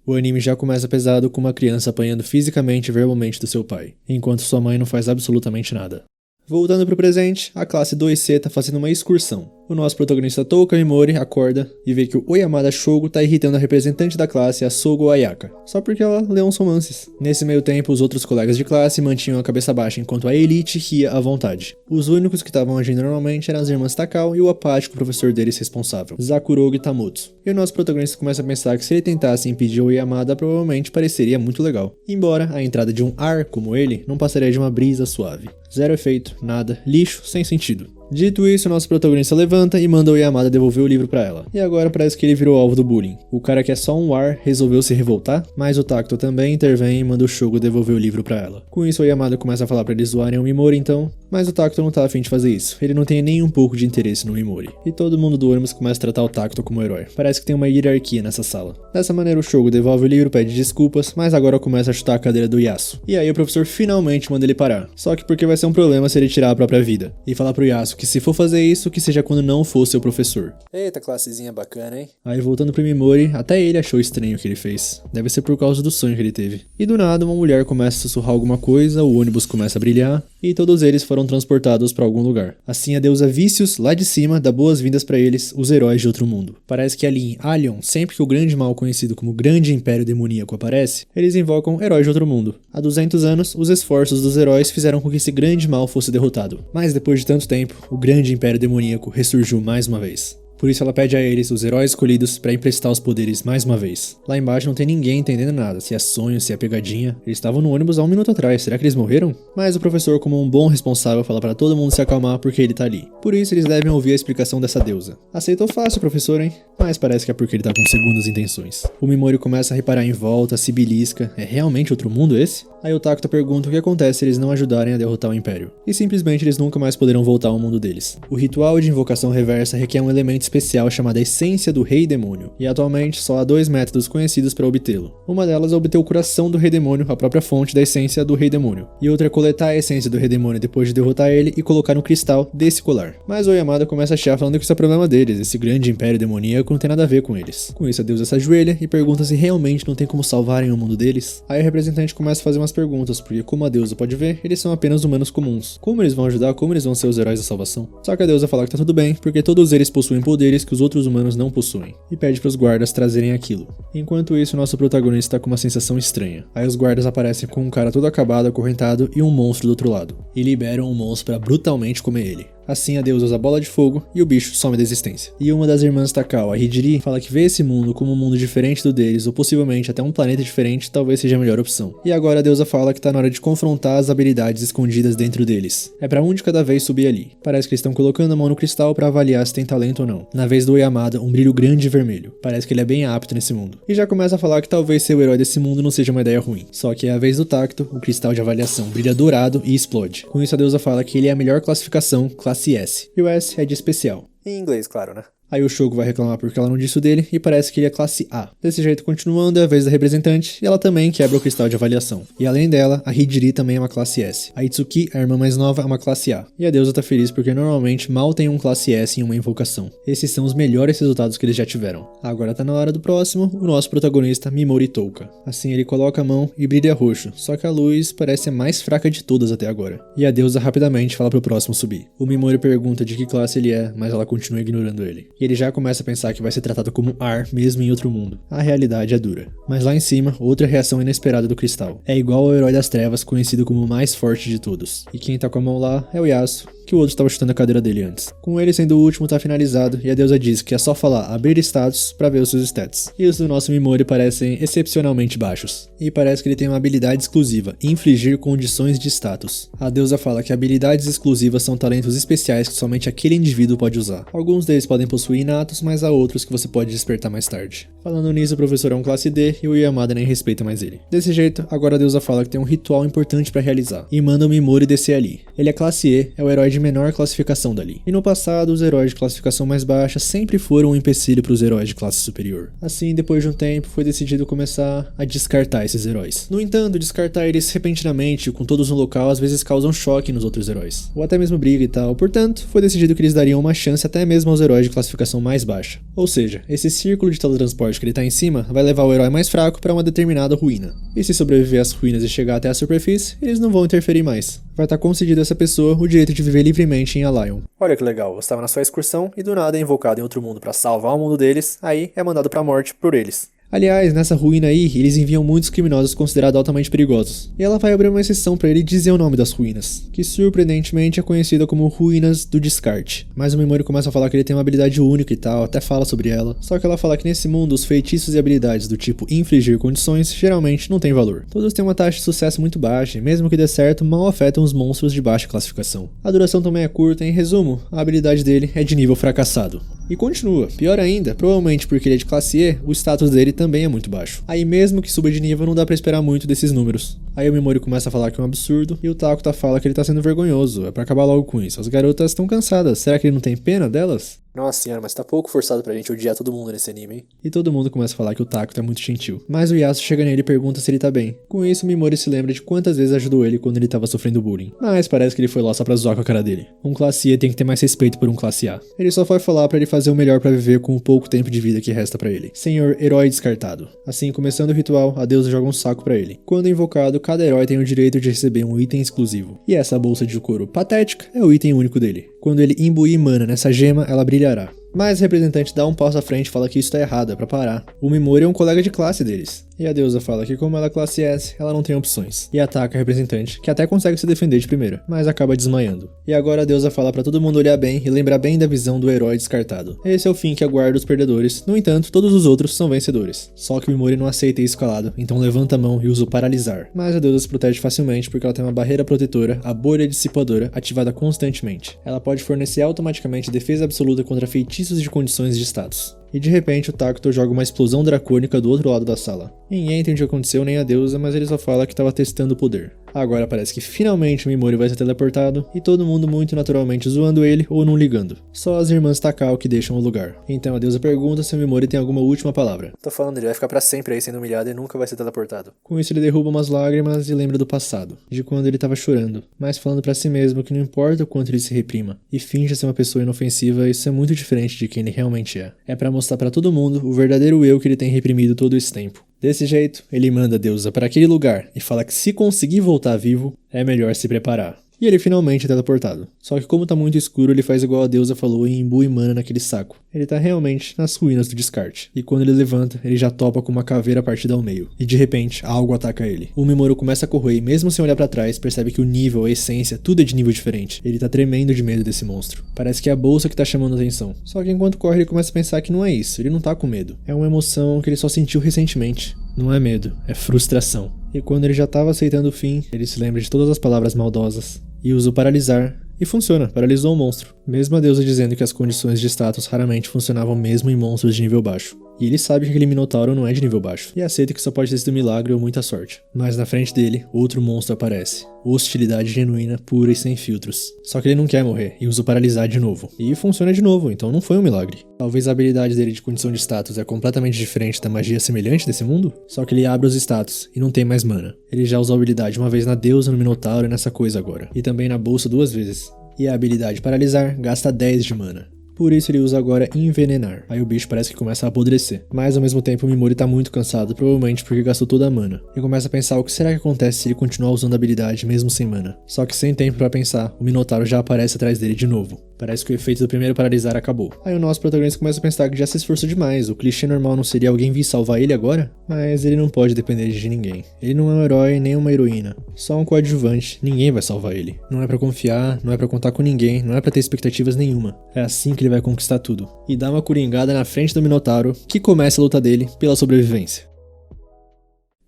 O anime já começa pesado com uma criança apanhando fisicamente e verbalmente do seu pai, enquanto sua mãe não faz absolutamente nada. Voltando pro presente, a classe 2C tá fazendo uma excursão. O nosso protagonista Touka Mimori acorda e vê que o Oyamada Shogo tá irritando a representante da classe, a Sogo Ayaka, só porque ela lê uns romances. Nesse meio tempo, os outros colegas de classe mantinham a cabeça baixa enquanto a elite ria à vontade. Os únicos que estavam agindo normalmente eram as irmãs Takao e o apático professor deles responsável, Zakurogi Tamutsu. E o nosso protagonista começa a pensar que se ele tentasse impedir o Oyamada, provavelmente pareceria muito legal. Embora a entrada de um ar como ele não passaria de uma brisa suave. Zero efeito, nada, lixo, sem sentido. Dito isso, nosso protagonista levanta e manda o Oyamada devolver o livro pra ela. E agora parece que ele virou alvo do bullying. O cara que é só um ar resolveu se revoltar, mas o Tacto também intervém e manda o Shogo devolver o livro pra ela. Com isso, o Oyamada começa a falar pra eles zoarem o Mimori então, mas o Tacto não tá afim de fazer isso. Ele não tem nem um pouco de interesse no Mimori. E todo mundo do ônibus começa a tratar o Tacto como herói. Parece que tem uma hierarquia nessa sala. Dessa maneira, o Shogo devolve o livro, pede desculpas, mas agora começa a chutar a cadeira do Yasu. E aí o professor finalmente manda ele parar. Só que porque vai ser um problema se ele tirar a própria vida. E falar pro Yasu que se for fazer isso, que seja quando não for seu professor. Eita, classezinha bacana, hein? Aí voltando pro Mimori, até ele achou estranho o que ele fez. Deve ser por causa do sonho que ele teve. E do nada, uma mulher começa a sussurrar alguma coisa, o ônibus começa a brilhar, e todos eles foram transportados pra algum lugar. Assim, a deusa Vícios, lá de cima, dá boas-vindas pra eles, os heróis de outro mundo. Parece que ali em Alien, sempre que o grande mal conhecido como Grande Império Demoníaco aparece, eles invocam heróis de outro mundo. Há 200 anos, os esforços dos heróis fizeram com que esse grande mal fosse derrotado. Mas depois de tanto tempo, o Grande Império Demoníaco ressurgiu mais uma vez. Por isso ela pede a eles, os heróis escolhidos, pra emprestar os poderes mais uma vez. Lá embaixo não tem ninguém entendendo nada, se é sonho, se é pegadinha. Eles estavam no ônibus há 1 minuto atrás, será que eles morreram? Mas o professor, como um bom responsável, fala pra todo mundo se acalmar porque ele tá ali. Por isso eles devem ouvir a explicação dessa deusa. Aceitou fácil, professor, hein? Mas parece que é porque ele tá com segundas intenções. O Mimori começa a reparar em volta, se belisca. É realmente outro mundo esse? Aí o Tacto pergunta o que acontece se eles não ajudarem a derrotar o Império. E simplesmente eles nunca mais poderão voltar ao mundo deles. O ritual de invocação reversa requer um elemento especial chamado Essência do Rei Demônio. E atualmente só há 2 métodos conhecidos para obtê-lo. Uma delas é obter o coração do Rei Demônio, a própria fonte da essência do Rei Demônio. E outra é coletar a essência do Rei Demônio depois de derrotar ele e colocar um cristal desse colar. Mas o Oyamada começa a achar falando que isso é problema deles, esse grande império demoníaco não tem nada a ver com eles. Com isso a deusa se ajoelha e pergunta se realmente não tem como salvarem o mundo deles. Aí o representante começa a fazer umas perguntas, porque como a deusa pode ver, eles são apenas humanos comuns. Como eles vão ajudar? Como eles vão ser os heróis da salvação? Só que a deusa fala que tá tudo bem, porque todos eles possuem poderes que os outros humanos não possuem. E pede para os guardas trazerem aquilo. Enquanto isso, nosso protagonista tá com uma sensação estranha. Aí os guardas aparecem com um cara todo acabado, acorrentado e um monstro do outro lado. E liberam o monstro para brutalmente comer ele. Assim a deusa usa a bola de fogo e o bicho some da existência. E uma das irmãs Takao, a Hijiri, fala que vê esse mundo como um mundo diferente do deles, ou possivelmente até um planeta diferente, talvez seja a melhor opção. E agora a deusa fala que tá na hora de confrontar as habilidades escondidas dentro deles. É pra um de cada vez subir ali. Parece que eles estão colocando a mão no cristal pra avaliar se tem talento ou não. Na vez do Oyamada, um brilho grande e vermelho. Parece que ele é bem apto nesse mundo. E já começa a falar que talvez ser o herói desse mundo não seja uma ideia ruim. Só que é a vez do Tacto, o cristal de avaliação brilha dourado e explode. Com isso a deusa fala que ele é a melhor classificação, classe S. E o S é de especial. Em inglês, claro, né? Aí o Shogo vai reclamar porque ela não disse o dele e parece que ele é classe A. Desse jeito, continuando, é a vez da representante e ela também quebra o cristal de avaliação. E além dela, a Hijiri também é uma classe S. A Itsuki, a irmã mais nova, é uma classe A. E a deusa tá feliz porque normalmente mal tem um classe S em uma invocação. Esses são os melhores resultados que eles já tiveram. Agora tá na hora do próximo, o nosso protagonista, Mimori Touka. Assim ele coloca a mão e brilha roxo, só que a luz parece a mais fraca de todas até agora. E a deusa rapidamente fala pro próximo subir. O Mimori pergunta de que classe ele é, mas ela continua ignorando ele. E ele já começa a pensar que vai ser tratado como ar mesmo em outro mundo. A realidade é dura. Mas lá em cima, outra reação inesperada do cristal. É igual ao herói das trevas, conhecido como o mais forte de todos. E quem tá com a mão lá é o Yasu, que o outro estava chutando a cadeira dele antes. Com ele sendo o último, tá finalizado, e a deusa diz que é só falar abrir status pra ver os seus stats. E os do nosso Mimori parecem excepcionalmente baixos. E parece que ele tem uma habilidade exclusiva, infligir condições de status. A deusa fala que habilidades exclusivas são talentos especiais que somente aquele indivíduo pode usar. Alguns deles podem possuir inatos, mas há outros que você pode despertar mais tarde. Falando nisso, o professor é um classe D e o Oyamada nem respeita mais ele. Desse jeito, agora a deusa fala que tem um ritual importante pra realizar, e manda o Mimori descer ali. Ele é classe E, é o herói de de menor classificação dali. E no passado, os heróis de classificação mais baixa sempre foram um empecilho para os heróis de classe superior. Assim, depois de um tempo, foi decidido começar a descartar esses heróis. No entanto, descartar eles repentinamente, com todos no local, às vezes causam choque nos outros heróis, ou até mesmo briga e tal. Portanto, foi decidido que eles dariam uma chance até mesmo aos heróis de classificação mais baixa. Ou seja, esse círculo de teletransporte que ele tá em cima vai levar o herói mais fraco para uma determinada ruína. E se sobreviver às ruínas e chegar até a superfície, eles não vão interferir mais. Vai estar concedido a essa pessoa o direito de viver livremente em Allion. Olha que legal, você estava na sua excursão e do nada é invocado em outro mundo para salvar o mundo deles, aí é mandado pra morte por eles. Aliás, nessa ruína aí, eles enviam muitos criminosos considerados altamente perigosos. E ela vai abrir uma exceção para ele dizer o nome das ruínas, que surpreendentemente é conhecida como Ruínas do Descarte. Mas o Mimori começa a falar que ele tem uma habilidade única e tal, até fala sobre ela. Só que ela fala que nesse mundo os feitiços e habilidades do tipo infligir condições geralmente não têm valor. Todos têm uma taxa de sucesso muito baixa e mesmo que dê certo, mal afetam os monstros de baixa classificação. A duração também é curta, em resumo, a habilidade dele é de nível fracassado. E continua, pior ainda, provavelmente porque ele é de classe E, o status dele também é muito baixo. Aí mesmo que suba de nível não dá pra esperar muito desses números. Aí o Mimori começa a falar que é um absurdo, e o Takuta fala que ele tá sendo vergonhoso, é pra acabar logo com isso. As garotas estão cansadas, será que ele não tem pena delas? Nossa senhora, mas tá pouco forçado pra gente odiar todo mundo nesse anime, hein? E todo mundo começa a falar que o Takuta é muito gentil. Mas o Yasuo chega nele e pergunta se ele tá bem. Com isso, o Mimori se lembra de quantas vezes ajudou ele quando ele tava sofrendo bullying. Mas parece que ele foi lá só pra zoar com a cara dele. Um classe E tem que ter mais respeito por um classe A. Ele só foi falar pra ele fazer o melhor pra viver com o pouco tempo de vida que resta pra ele. Senhor Herói Descartado. Assim, começando o ritual, a deusa joga um saco pra ele. Quando invocado, cada herói tem o direito de receber um item exclusivo. E essa bolsa de couro patética é o item único dele. Quando ele imbuir mana nessa gema, ela brilhará. Mas o representante dá um passo à frente e fala que isso tá errado, é pra parar. O Mimori é um colega de classe deles. E a deusa fala que como ela é classe S, ela não tem opções. E ataca a representante, que até consegue se defender de primeira, mas acaba desmaiando. E agora a deusa fala pra todo mundo olhar bem e lembrar bem da visão do herói descartado. Esse é o fim que aguarda os perdedores, no entanto, todos os outros são vencedores. Só que o Mimori não aceita isso calado, então levanta a mão e usa o paralisar. Mas a deusa se protege facilmente porque ela tem uma barreira protetora, a bolha dissipadora, ativada constantemente. Ela pode fornecer automaticamente defesa absoluta contra feitiços de condições de status. E de repente o Takuto joga uma explosão dracônica do outro lado da sala. Ninguém entende o que aconteceu, nem a deusa, mas ele só fala que estava testando o poder. Agora parece que finalmente o Mimori vai ser teleportado, e todo mundo muito naturalmente zoando ele ou não ligando. Só as irmãs Takao que deixam o lugar. Então a deusa pergunta se o Mimori tem alguma última palavra. Tô falando, ele vai ficar pra sempre aí sendo humilhado e nunca vai ser teleportado. Com isso ele derruba umas lágrimas e lembra do passado, de quando ele tava chorando, mas falando pra si mesmo que não importa o quanto ele se reprima, e finge ser uma pessoa inofensiva, isso é muito diferente de quem ele realmente é. É pra mostrar pra todo mundo o verdadeiro eu que ele tem reprimido todo esse tempo. Desse jeito, ele manda a deusa para aquele lugar e fala que se conseguir voltar vivo, é melhor se preparar. E ele finalmente é teleportado. Só que como tá muito escuro, ele faz igual a deusa falou e imbui mana naquele saco. Ele tá realmente nas ruínas do descarte. E quando ele levanta, ele já topa com uma caveira partida ao meio. E de repente, algo ataca ele. O Mimori começa a correr e mesmo sem olhar pra trás, percebe que o nível, a essência, tudo é de nível diferente. Ele tá tremendo de medo desse monstro. Parece que é a bolsa que tá chamando a atenção. Só que enquanto corre, ele começa a pensar que não é isso. Ele não tá com medo. É uma emoção que ele só sentiu recentemente. Não é medo, é frustração. E quando ele já tava aceitando o fim, ele se lembra de todas as palavras maldosas e usa o paralisar. E funciona, paralisou o monstro. Mesmo a deusa dizendo que as condições de status raramente funcionavam mesmo em monstros de nível baixo. E ele sabe que aquele Minotauro não é de nível baixo, e aceita que só pode ter sido milagre ou muita sorte. Mas na frente dele, outro monstro aparece. Hostilidade genuína, pura e sem filtros. Só que ele não quer morrer, e usa o paralisar de novo. E funciona de novo, então não foi um milagre. Talvez a habilidade dele de condição de status é completamente diferente da magia semelhante desse mundo? Só que ele abre os status, e não tem mais mana. Ele já usou a habilidade uma vez na deusa, no Minotauro e nessa coisa agora. E também na bolsa 2 vezes. E a habilidade paralisar gasta 10 de mana. Por isso ele usa agora envenenar. Aí o bicho parece que começa a apodrecer. Mas ao mesmo tempo o Mimori tá muito cansado, provavelmente porque gastou toda a mana. E começa a pensar o que será que acontece se ele continuar usando a habilidade mesmo sem mana. Só que sem tempo pra pensar, o Minotauro já aparece atrás dele de novo. Parece que o efeito do primeiro paralisar acabou. Aí o nosso protagonista começa a pensar que já se esforçou demais. O clichê normal não seria alguém vir salvar ele agora? Mas ele não pode depender de ninguém. Ele não é um herói nem uma heroína. Só um coadjuvante. Ninguém vai salvar ele. Não é pra confiar, não é pra contar com ninguém, não é pra ter expectativas nenhuma. É assim que ele vai conquistar tudo. E dá uma coringada na frente do Minotauro, que começa a luta dele pela sobrevivência.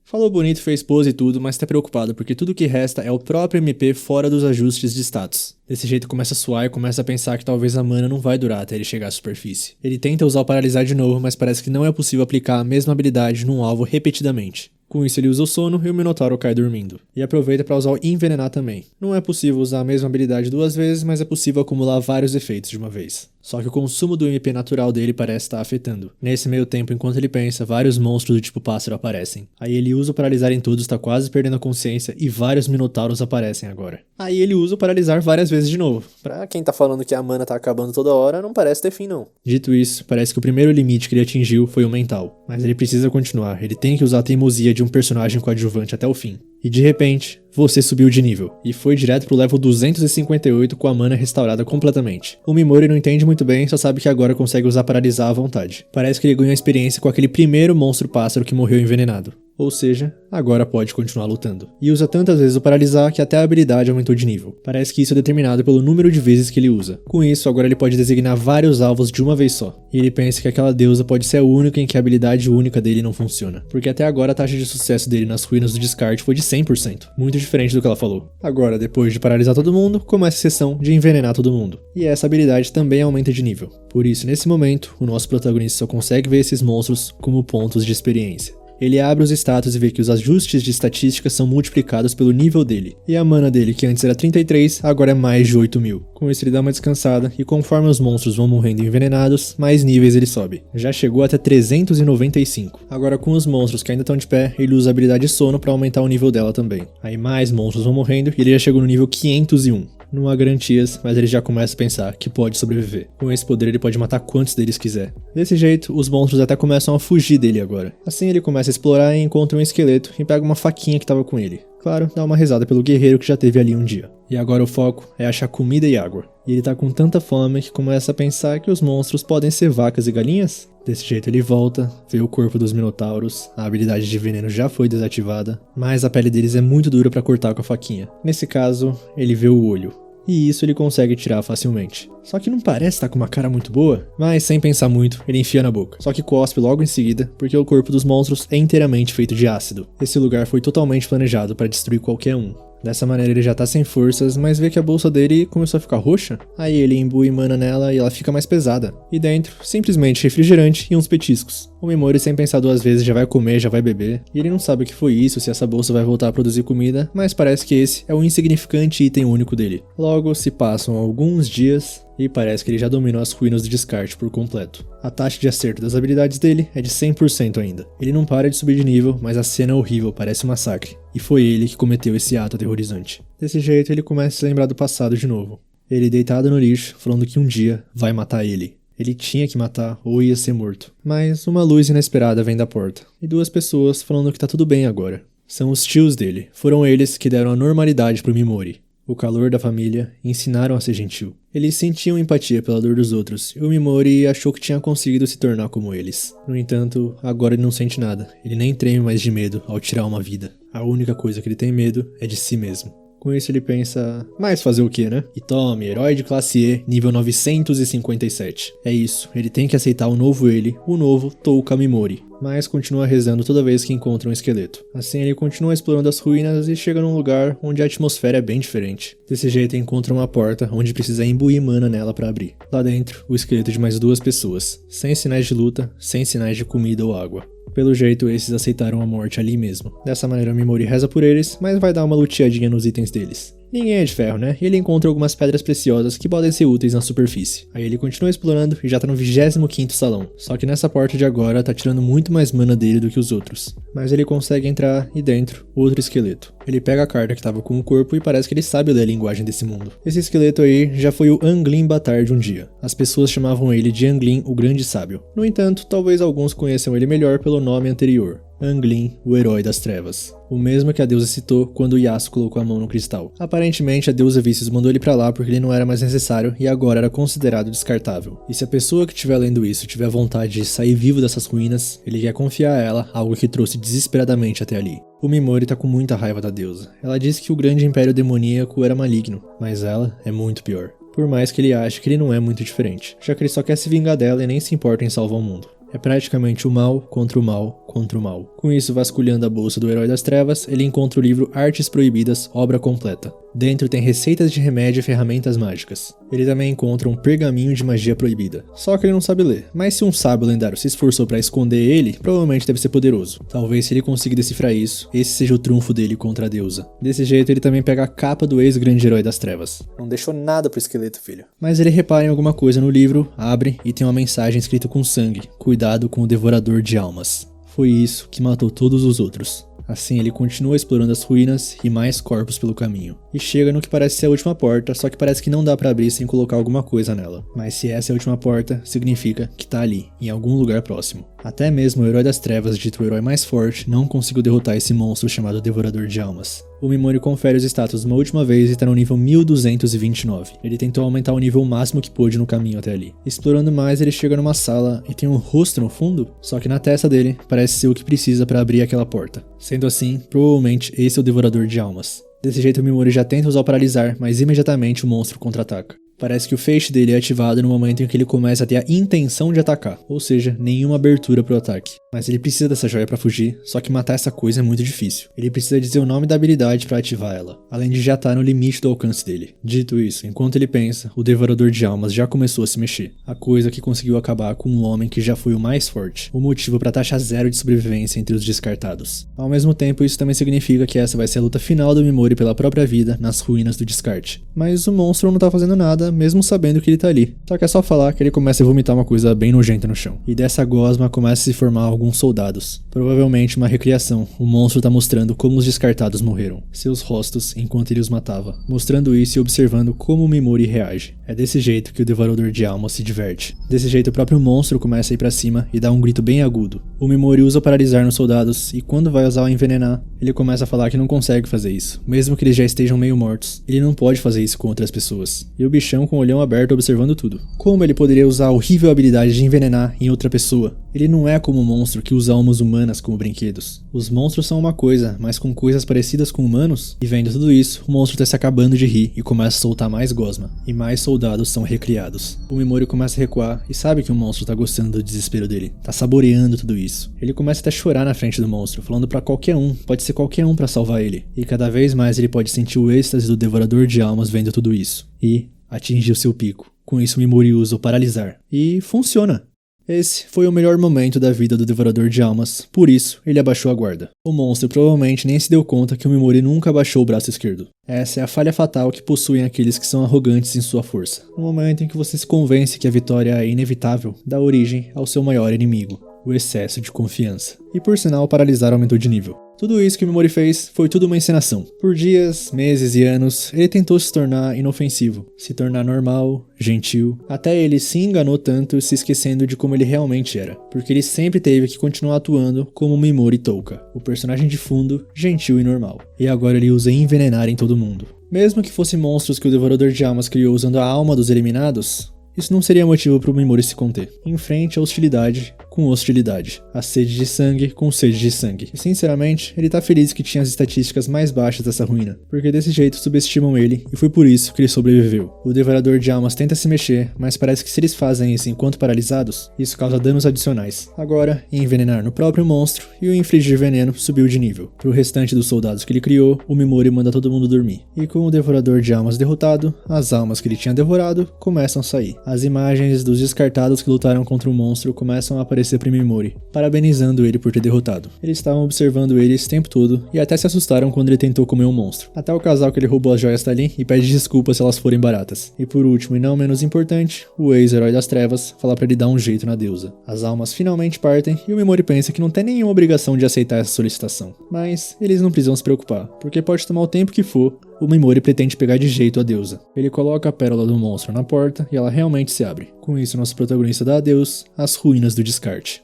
Falou bonito, fez pose e tudo, mas tá preocupado porque tudo que resta é o próprio MP fora dos ajustes de status. Desse jeito começa a suar e começa a pensar que talvez a mana não vai durar até ele chegar à superfície. Ele tenta usar o paralisar de novo, mas parece que não é possível aplicar a mesma habilidade num alvo repetidamente. Com isso ele usa o sono e o Minotauro cai dormindo. E aproveita para usar o envenenar também. Não é possível usar a mesma habilidade 2 vezes, mas é possível acumular vários efeitos de uma vez. Só que o consumo do MP natural dele parece estar afetando. Nesse meio tempo, enquanto ele pensa, vários monstros do tipo pássaro aparecem. Aí ele usa o paralisar em todos, tá quase perdendo a consciência, e vários minotauros aparecem agora. Aí ele usa o paralisar várias vezes de novo. Pra quem tá falando que a mana tá acabando toda hora, não parece ter fim não. Dito isso, parece que o primeiro limite que ele atingiu foi o mental. Mas ele precisa continuar, ele tem que usar a teimosia de um personagem coadjuvante até o fim. E de repente, você subiu de nível, e foi direto pro level 258 com a mana restaurada completamente. O Mimori não entende muito bem, só sabe que agora consegue usar paralisar à vontade. Parece que ele ganhou experiência com aquele primeiro monstro pássaro que morreu envenenado. Ou seja, agora pode continuar lutando. E usa tantas vezes o paralisar que até a habilidade aumentou de nível. Parece que isso é determinado pelo número de vezes que ele usa. Com isso, agora ele pode designar vários alvos de uma vez só. E ele pensa que aquela deusa pode ser a única em que a habilidade única dele não funciona. Porque até agora a taxa de sucesso dele nas ruínas do descarte foi de 100%. Muito diferente do que ela falou. Agora, depois de paralisar todo mundo, começa a sessão de envenenar todo mundo. E essa habilidade também aumenta de nível. Por isso, nesse momento, o nosso protagonista só consegue ver esses monstros como pontos de experiência. Ele abre os status e vê que os ajustes de estatística são multiplicados pelo nível dele. E a mana dele, que antes era 33, agora é mais de 8.000. Com isso ele dá uma descansada, e conforme os monstros vão morrendo envenenados, mais níveis ele sobe. Já chegou até 395. Agora com os monstros que ainda estão de pé, ele usa a habilidade sono para aumentar o nível dela também. Aí mais monstros vão morrendo, e ele já chegou no nível 501. Não há garantias, mas ele já começa a pensar que pode sobreviver. Com esse poder ele pode matar quantos deles quiser. Desse jeito, os monstros até começam a fugir dele agora. Assim ele começa a explorar e encontra um esqueleto e pega uma faquinha que estava com ele. Claro, dá uma risada pelo guerreiro que já teve ali um dia. E agora o foco é achar comida e água. E ele tá com tanta fome que começa a pensar que os monstros podem ser vacas e galinhas. Desse jeito ele volta, vê o corpo dos minotauros, a habilidade de veneno já foi desativada, mas a pele deles é muito dura pra cortar com a faquinha. Nesse caso, ele vê o olho. E isso ele consegue tirar facilmente. Só que não parece estar com uma cara muito boa, mas sem pensar muito, ele enfia na boca. Só que cospe logo em seguida, porque o corpo dos monstros é inteiramente feito de ácido. Esse lugar foi totalmente planejado para destruir qualquer um. Dessa maneira ele já tá sem forças, mas vê que a bolsa dele começou a ficar roxa. Aí ele imbui mana nela e ela fica mais pesada. E dentro, simplesmente refrigerante e uns petiscos. O Mimori, sem pensar duas vezes, já vai comer, já vai beber. E ele não sabe o que foi isso, se essa bolsa vai voltar a produzir comida, mas parece que esse é o insignificante item único dele. Logo, se passam alguns dias e parece que ele já dominou as ruínas do descarte por completo. A taxa de acerto das habilidades dele é de 100% ainda. Ele não para de subir de nível, mas a cena é horrível, parece um massacre. E foi ele que cometeu esse ato aterrorizante. Desse jeito, ele começa a se lembrar do passado de novo. Ele deitado no lixo, falando que um dia vai matar ele. Ele tinha que matar ou ia ser morto. Mas uma luz inesperada vem da porta. E duas pessoas falando que tá tudo bem agora. São os tios dele. Foram eles que deram a normalidade pro Mimori. O calor da família, ensinaram a ser gentil. Eles sentiam empatia pela dor dos outros, e o Mimori achou que tinha conseguido se tornar como eles. No entanto, agora ele não sente nada. Ele nem treme mais de medo ao tirar uma vida. A única coisa que ele tem medo é de si mesmo. Com isso ele pensa, mas fazer o que, né? E tome, herói de classe E, nível 957. É isso, ele tem que aceitar o novo ele, o novo Touka Mimori. Mas continua rezando toda vez que encontra um esqueleto. Assim ele continua explorando as ruínas e chega num lugar onde a atmosfera é bem diferente. Desse jeito encontra uma porta onde precisa imbuir mana nela para abrir. Lá dentro, o esqueleto de mais duas pessoas, sem sinais de luta, sem sinais de comida ou água. Pelo jeito, esses aceitaram a morte ali mesmo. Dessa maneira, o Mimori reza por eles, mas vai dar uma luteadinha nos itens deles. Ninguém é de ferro, né? E ele encontra algumas pedras preciosas que podem ser úteis na superfície. Aí ele continua explorando e já tá no 25º salão. Só que nessa porta de agora tá tirando muito mais mana dele do que os outros. Mas ele consegue entrar e dentro, outro esqueleto. Ele pega a carta que tava com o corpo e parece que ele sabe ler a linguagem desse mundo. Esse esqueleto aí já foi o Anglin Batard um dia. As pessoas chamavam ele de Anglin, o Grande Sábio. No entanto, talvez alguns conheçam ele melhor pelo nome anterior. Anglin, o Herói das Trevas. O mesmo que a deusa citou quando Yasuo colocou a mão no cristal. Aparentemente, a deusa Vícios mandou ele pra lá porque ele não era mais necessário e agora era considerado descartável. E se a pessoa que estiver lendo isso tiver vontade de sair vivo dessas ruínas, ele quer confiar a ela algo que trouxe desesperadamente até ali. O Mimori tá com muita raiva da deusa. Ela disse que o grande império demoníaco era maligno, mas ela é muito pior. Por mais que ele ache que ele não é muito diferente, já que ele só quer se vingar dela e nem se importa em salvar o mundo. É praticamente o mal contra o mal contra o mal. Com isso, vasculhando a bolsa do Herói das Trevas, ele encontra o livro Artes Proibidas, obra completa. Dentro tem receitas de remédio e ferramentas mágicas. Ele também encontra um pergaminho de magia proibida. Só que ele não sabe ler, mas se um sábio lendário se esforçou para esconder ele, provavelmente deve ser poderoso. Talvez se ele conseguir decifrar isso, esse seja o trunfo dele contra a deusa. Desse jeito ele também pega a capa do ex-grande herói das trevas. Não deixou nada pro esqueleto, filho. Mas ele repara em alguma coisa no livro, abre e tem uma mensagem escrita com sangue. Cuidado com o devorador de almas. Foi isso que matou todos os outros. Assim, ele continua explorando as ruínas e mais corpos pelo caminho. E chega no que parece ser a última porta, só que parece que não dá pra abrir sem colocar alguma coisa nela. Mas se essa é a última porta, significa que tá ali, em algum lugar próximo. Até mesmo o Herói das Trevas, dito o herói mais forte, não conseguiu derrotar esse monstro chamado Devorador de Almas. O Mimori confere os status uma última vez e tá no nível 1229. Ele tentou aumentar o nível máximo que pôde no caminho até ali. Explorando mais, ele chega numa sala e tem um rosto no fundo, só que na testa dele parece ser o que precisa pra abrir aquela porta. Sendo assim, provavelmente esse é o Devorador de Almas. Desse jeito o Mimori já tenta usar o paralisar, mas imediatamente o monstro contra-ataca. Parece que o feixe dele é ativado no momento em que ele começa a ter a intenção de atacar, ou seja, nenhuma abertura pro ataque. Mas ele precisa dessa joia pra fugir, só que matar essa coisa é muito difícil. Ele precisa dizer o nome da habilidade pra ativar ela, além de já estar no limite do alcance dele. Dito isso, enquanto ele pensa, o Devorador de Almas já começou a se mexer, a coisa que conseguiu acabar com um homem que já foi o mais forte, o motivo pra taxa zero de sobrevivência entre os descartados. Ao mesmo tempo, isso também significa que essa vai ser a luta final do Mimori pela própria vida nas ruínas do descarte. Mas o monstro não tá fazendo nada, mesmo sabendo que ele tá ali. Só que é só falar que ele começa a vomitar uma coisa bem nojenta no chão. E dessa gosma começa a se formar alguns soldados. Provavelmente uma recriação. O monstro tá mostrando como os descartados morreram. Seus rostos enquanto ele os matava. Mostrando isso e observando como o Mimori reage. É desse jeito que o Devorador de Almas se diverte. Desse jeito o próprio monstro começa a ir pra cima e dá um grito bem agudo. O Mimori usa o paralisar nos soldados e quando vai usar o envenenar, ele começa a falar que não consegue fazer isso. Mesmo que eles já estejam meio mortos. Ele não pode fazer isso com outras pessoas. E o bichão com o olhão aberto observando tudo. Como ele poderia usar a horrível habilidade de envenenar em outra pessoa? Ele não é como um monstro que usa almas humanas como brinquedos. Os monstros são uma coisa, mas com coisas parecidas com humanos? E vendo tudo isso, o monstro tá se acabando de rir e começa a soltar mais gosma. E mais soldados são recriados. O Mimori começa a recuar e sabe que o monstro tá gostando do desespero dele. Tá saboreando tudo isso. Ele começa até a chorar na frente do monstro, falando pra qualquer um, pode ser qualquer um pra salvar ele. E cada vez mais ele pode sentir o êxtase do Devorador de Almas vendo tudo isso. E atingiu seu pico. Com isso, Mimori usa o paralisar. E funciona. Esse foi o melhor momento da vida do Devorador de Almas, por isso ele abaixou a guarda. O monstro provavelmente nem se deu conta que o Mimori nunca abaixou o braço esquerdo. Essa é a falha fatal que possuem aqueles que são arrogantes em sua força. No momento em que você se convence que a vitória é inevitável, dá origem ao seu maior inimigo, o excesso de confiança. E por sinal, o paralisar aumentou de nível. Tudo isso que o Mimori fez foi tudo uma encenação. Por dias, meses e anos, ele tentou se tornar inofensivo, se tornar normal, gentil, até ele se enganou tanto se esquecendo de como ele realmente era, porque ele sempre teve que continuar atuando como Mimori Touka, o personagem de fundo, gentil e normal. E agora ele usa envenenar em todo mundo. Mesmo que fossem monstros que o Devorador de Almas criou usando a alma dos eliminados, isso não seria motivo para o Mimori se conter. Enfrente a hostilidade com hostilidade, a sede de sangue com sede de sangue. E sinceramente, ele tá feliz que tinha as estatísticas mais baixas dessa ruína, porque desse jeito subestimam ele e foi por isso que ele sobreviveu. O Devorador de Almas tenta se mexer, mas parece que se eles fazem isso enquanto paralisados, isso causa danos adicionais. Agora, envenenar no próprio monstro e o infligir veneno subiu de nível. Pro restante dos soldados que ele criou, o Mimori manda todo mundo dormir. E com o Devorador de Almas derrotado, as almas que ele tinha devorado começam a sair. As imagens dos descartados que lutaram contra o monstro começam a aparecer para Mimori, parabenizando ele por ter derrotado. Eles estavam observando ele esse tempo todo e até se assustaram quando ele tentou comer um monstro. Até o casal que ele roubou as joias tá ali e pede desculpas se elas forem baratas. E por último e não menos importante, o ex-herói das trevas fala para ele dar um jeito na deusa. As almas finalmente partem e o Mimori pensa que não tem nenhuma obrigação de aceitar essa solicitação. Mas eles não precisam se preocupar, porque pode tomar o tempo que for, o Mimori pretende pegar de jeito a deusa. Ele coloca a pérola do monstro na porta e ela realmente se abre. Com isso, nosso protagonista dá adeus às ruínas do descarte.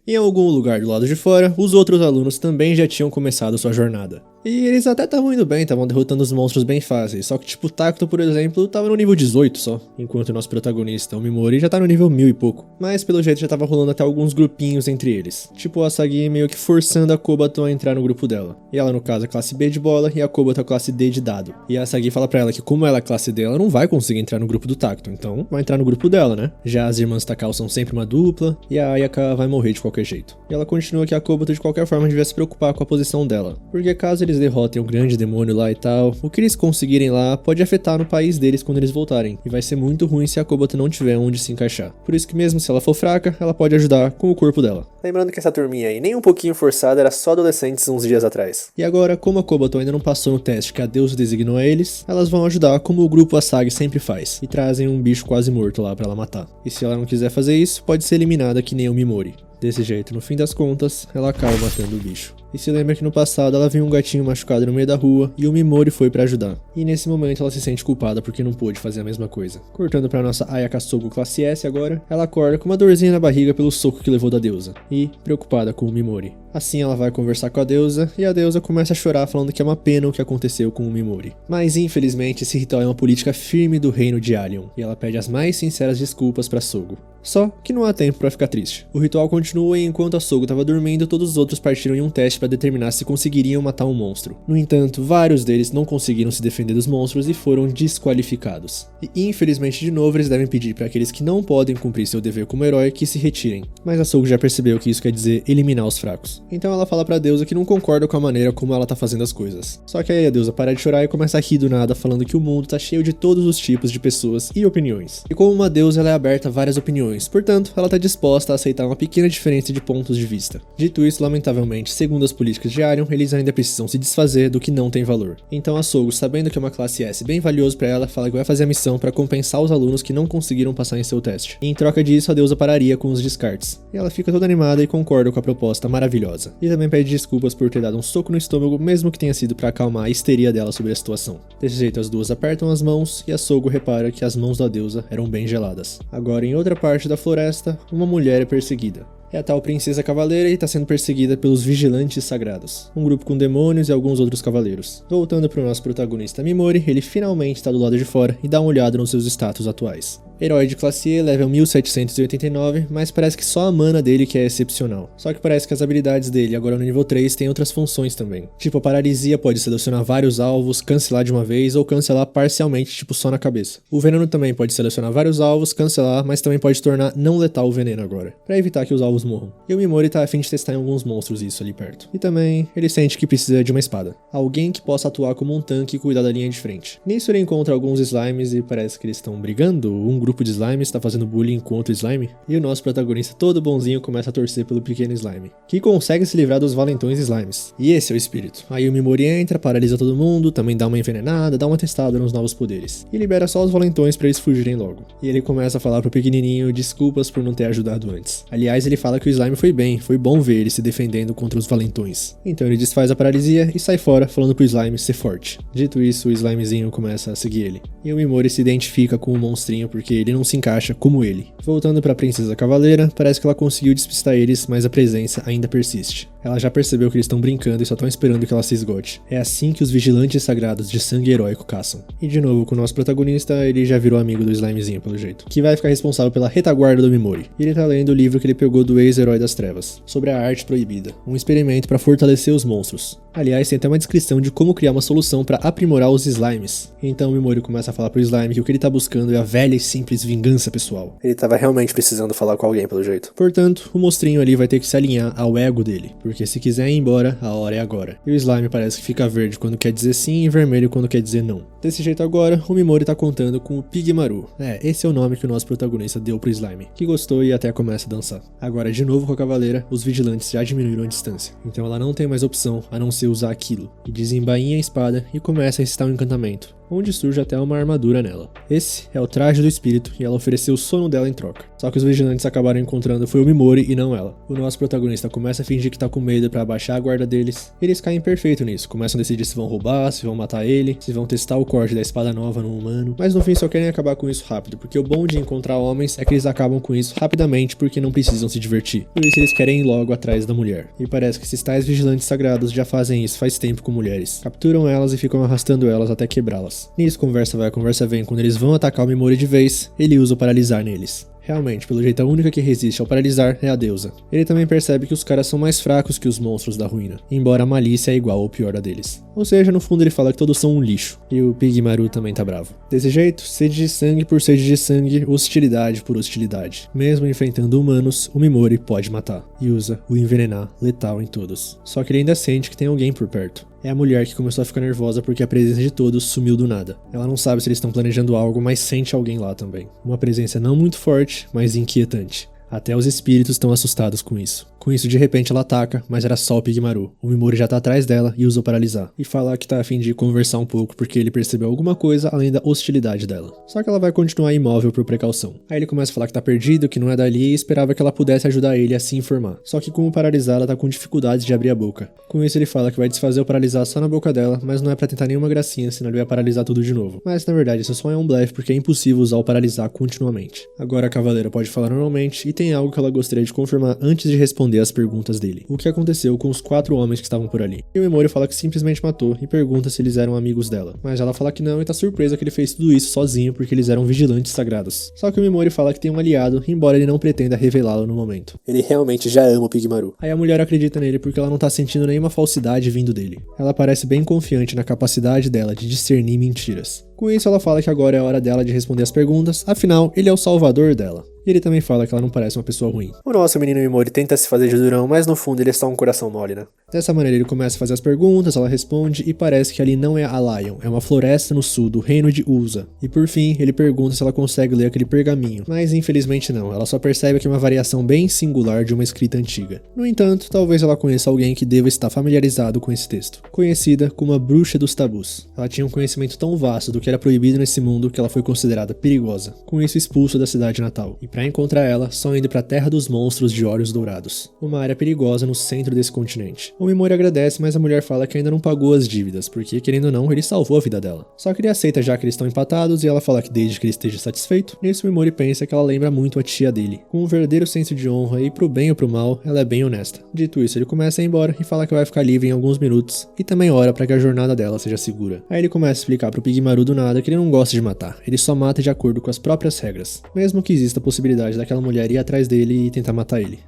Em algum lugar do lado de fora, os outros alunos também já tinham começado sua jornada. E eles até estavam indo bem, estavam derrotando os monstros bem fáceis, só que tipo o Tacto, por exemplo, tava no nível 18 só, enquanto o nosso protagonista, o Mimori, já tá no nível 1000 e pouco. Mas pelo jeito já tava rolando até alguns grupinhos entre eles, tipo a Asagi meio que forçando a Kobato a entrar no grupo dela. E ela no caso é classe B de bola e a Kobato é classe D de dado. E a Asagi fala pra ela que como ela é classe D, ela não vai conseguir entrar no grupo do Tacto, então vai entrar no grupo dela, né? Já as irmãs Takao são sempre uma dupla, e a Ayaka vai morrer de qualquer jeito. E ela continua que a Kobato de qualquer forma devia se preocupar com a posição dela, porque caso eles derrotem o grande demônio lá e tal, o que eles conseguirem lá pode afetar no país deles quando eles voltarem, e vai ser muito ruim se a Kobato não tiver onde se encaixar. Por isso que mesmo se ela for fraca, ela pode ajudar com o corpo dela. Lembrando que essa turminha aí, nem um pouquinho forçada, era só adolescentes uns dias atrás. E agora, como a Kobato ainda não passou no teste que a deusa designou a eles, elas vão ajudar como o grupo Asagi sempre faz, e trazem um bicho quase morto lá pra ela matar. E se ela não quiser fazer isso, pode ser eliminada que nem o Mimori. Desse jeito, no fim das contas, ela acaba matando o bicho. E se lembra que no passado ela viu um gatinho machucado no meio da rua e o Mimori foi pra ajudar. E nesse momento ela se sente culpada porque não pôde fazer a mesma coisa. Cortando pra nossa Ayaka Sogo classe S agora, ela acorda com uma dorzinha na barriga pelo soco que levou da deusa. E preocupada com o Mimori. Assim ela vai conversar com a deusa e a deusa começa a chorar falando que é uma pena o que aconteceu com o Mimori. Mas infelizmente esse ritual é uma política firme do reino de Alien. E ela pede as mais sinceras desculpas pra Sogo. Só que não há tempo pra ficar triste. O ritual continua e enquanto a Sogo estava dormindo, todos os outros partiram em um teste para determinar se conseguiriam matar um monstro. No entanto, vários deles não conseguiram se defender dos monstros e foram desqualificados. E infelizmente de novo eles devem pedir para aqueles que não podem cumprir seu dever como herói que se retirem. Mas a Sogo já percebeu que isso quer dizer eliminar os fracos. Então ela fala pra deusa que não concorda com a maneira como ela tá fazendo as coisas. Só que aí a deusa para de chorar e começa a rir do nada, falando que o mundo tá cheio de todos os tipos de pessoas e opiniões. E como uma deusa ela é aberta a várias opiniões. Portanto, ela está disposta a aceitar uma pequena diferença de pontos de vista. Dito isso, lamentavelmente, segundo as políticas de Arion, eles ainda precisam se desfazer do que não tem valor. Então a Sogo, sabendo que é uma classe S bem valioso para ela, fala que vai fazer a missão para compensar os alunos que não conseguiram passar em seu teste. E em troca disso, a deusa pararia com os descartes. E ela fica toda animada e concorda com a proposta maravilhosa. E também pede desculpas por ter dado um soco no estômago, mesmo que tenha sido para acalmar a histeria dela sobre a situação. Desse jeito, as duas apertam as mãos e a Sogo repara que as mãos da deusa eram bem geladas. Agora, em outra parte da floresta, uma mulher é perseguida. É a tal princesa cavaleira e está sendo perseguida pelos vigilantes sagrados, um grupo com demônios e alguns outros cavaleiros. Voltando para o nosso protagonista Mimori, ele finalmente está do lado de fora e dá uma olhada nos seus status atuais. Herói de classe E, level 1789, mas parece que só a mana dele que é excepcional. Só que parece que as habilidades dele, agora no nível 3, têm outras funções também. Tipo, a paralisia pode selecionar vários alvos, cancelar de uma vez ou cancelar parcialmente, tipo só na cabeça. O veneno também pode selecionar vários alvos, cancelar, mas também pode tornar não letal o veneno agora, pra evitar que os alvos morram. E o Mimori tá a fim de testar em alguns monstros isso ali perto. E também, ele sente que precisa de uma espada. Alguém que possa atuar como um tanque e cuidar da linha de frente. Nisso ele encontra alguns slimes e parece que eles estão brigando, um grupo de slimes está fazendo bullying contra o slime, e o nosso protagonista todo bonzinho começa a torcer pelo pequeno slime, que consegue se livrar dos valentões slimes. E esse é o espírito. Aí o Mimori entra, paralisa todo mundo, também dá uma envenenada, dá uma testada nos novos poderes, e libera só os valentões para eles fugirem logo. E ele começa a falar pro pequenininho desculpas por não ter ajudado antes. Aliás, ele fala que o slime foi bem, foi bom ver ele se defendendo contra os valentões. Então ele desfaz a paralisia e sai fora, falando pro slime ser forte. Dito isso, o slimezinho começa a seguir ele. E o Mimori se identifica com o monstrinho porque ele não se encaixa como ele. Voltando pra princesa cavaleira, parece que ela conseguiu despistar eles, mas a presença ainda persiste. Ela já percebeu que eles estão brincando e só estão esperando que ela se esgote. É assim que os vigilantes sagrados de sangue heróico caçam. E de novo, com o nosso protagonista, ele já virou amigo do slimezinho pelo jeito, que vai ficar responsável pela retaguarda do Mimori. E ele tá lendo o livro que ele pegou do ex-herói das trevas, sobre a arte proibida, um experimento para fortalecer os monstros. Aliás, tem até uma descrição de como criar uma solução para aprimorar os slimes. Então o Mimori começa a falar pro slime que o que ele tá buscando é a velha e simples vingança pessoal. Ele tava realmente precisando falar com alguém pelo jeito. Portanto, o monstrinho ali vai ter que se alinhar ao ego dele, porque se quiser ir embora, a hora é agora. E o slime parece que fica verde quando quer dizer sim e vermelho quando quer dizer não. Desse jeito agora, o Mimori tá contando com o Pigmaru. Esse é o nome que o nosso protagonista deu pro slime, que gostou e até começa a dançar. Agora, de novo com a cavaleira, os vigilantes já diminuíram a distância. Então ela não tem mais opção a não ser usar aquilo. E desembainha a espada e começa a recitar um encantamento, onde surge até uma armadura nela. Esse é o traje do espírito e ela ofereceu o sono dela em troca. Só que os vigilantes acabaram encontrando foi o Mimori e não ela. O nosso protagonista começa a fingir que tá com medo pra abaixar a guarda deles. Eles caem perfeito nisso, começam a decidir se vão roubar, se vão matar ele, se vão testar o corte da espada nova no humano, mas no fim só querem acabar com isso rápido, porque o bom de encontrar homens é que eles acabam com isso rapidamente porque não precisam se divertir. Por isso eles querem ir logo atrás da mulher. E parece que esses tais vigilantes sagrados já fazem isso faz tempo com mulheres. Capturam elas e ficam arrastando elas até quebrá-las. Nisso conversa vai, conversa vem, quando eles vão atacar o Mimori de vez, ele usa o paralisar neles. Realmente, pelo jeito a única que resiste ao paralisar é a deusa. Ele também percebe que os caras são mais fracos que os monstros da ruína, embora a malícia é igual ou pior a deles. Ou seja, no fundo ele fala que todos são um lixo, e o Pigmaru também tá bravo. Desse jeito, sede de sangue por sede de sangue, hostilidade por hostilidade. Mesmo enfrentando humanos, o Mimori pode matar, e usa o envenenar letal em todos. Só que ele ainda sente que tem alguém por perto. É a mulher que começou a ficar nervosa porque a presença de todos sumiu do nada. Ela não sabe se eles estão planejando algo, mas sente alguém lá também. Uma presença não muito forte, mas inquietante. Até os espíritos estão assustados com isso. Com isso, de repente ela ataca, mas era só o Pigmaru. O Mimori já tá atrás dela e usa o paralisar. E fala que tá a fim de conversar um pouco porque ele percebeu alguma coisa além da hostilidade dela. Só que ela vai continuar imóvel por precaução. Aí ele começa a falar que tá perdido, que não é dali e esperava que ela pudesse ajudar ele a se informar. Só que com o paralisar ela tá com dificuldades de abrir a boca. Com isso ele fala que vai desfazer o paralisar só na boca dela, mas não é pra tentar nenhuma gracinha, senão ele vai paralisar tudo de novo. Mas na verdade isso só é um blefe porque é impossível usar o paralisar continuamente. Agora a cavaleira pode falar normalmente e tem algo que ela gostaria de confirmar antes de responder as perguntas dele. O que aconteceu com os 4 homens que estavam por ali? E o Mimori fala que simplesmente matou e pergunta se eles eram amigos dela. Mas ela fala que não e tá surpresa que ele fez tudo isso sozinho porque eles eram vigilantes sagrados. Só que o Mimori fala que tem um aliado, embora ele não pretenda revelá-lo no momento. Ele realmente já ama o Pigmaru. Aí a mulher acredita nele porque ela não tá sentindo nenhuma falsidade vindo dele. Ela parece bem confiante na capacidade dela de discernir mentiras. Com isso ela fala que agora é a hora dela de responder as perguntas, afinal ele é o salvador dela. E ele também fala que ela não parece uma pessoa ruim. O nosso menino Mimori tenta se fazer de durão, mas no fundo ele é só um coração mole, né? Dessa maneira ele começa a fazer as perguntas, ela responde e parece que ali não é a Lion, é uma floresta no sul do reino de Usa. E por fim ele pergunta se ela consegue ler aquele pergaminho, mas infelizmente não, ela só percebe que é uma variação bem singular de uma escrita antiga. No entanto, talvez ela conheça alguém que deva estar familiarizado com esse texto, conhecida como a Bruxa dos Tabus. Ela tinha um conhecimento tão vasto do que era proibido nesse mundo que ela foi considerada perigosa, com isso expulsa da cidade natal. E para encontrar ela, só indo para a Terra dos Monstros de Olhos Dourados, uma área perigosa no centro desse continente. O Mimori agradece, mas a mulher fala que ainda não pagou as dívidas, porque querendo ou não, ele salvou a vida dela. Só que ele aceita já que eles estão empatados e ela fala que desde que ele esteja satisfeito. Nisso o Mimori pensa que ela lembra muito a tia dele. Com um verdadeiro senso de honra e pro bem ou pro mal, ela é bem honesta. Dito isso, ele começa a ir embora e fala que vai ficar livre em alguns minutos e também ora para que a jornada dela seja segura. Aí ele começa a explicar pro Pigmaru do nada que ele não gosta de matar, ele só mata de acordo com as próprias regras, mesmo que exista a possibilidade daquela mulher ir atrás dele e tentar matar ele.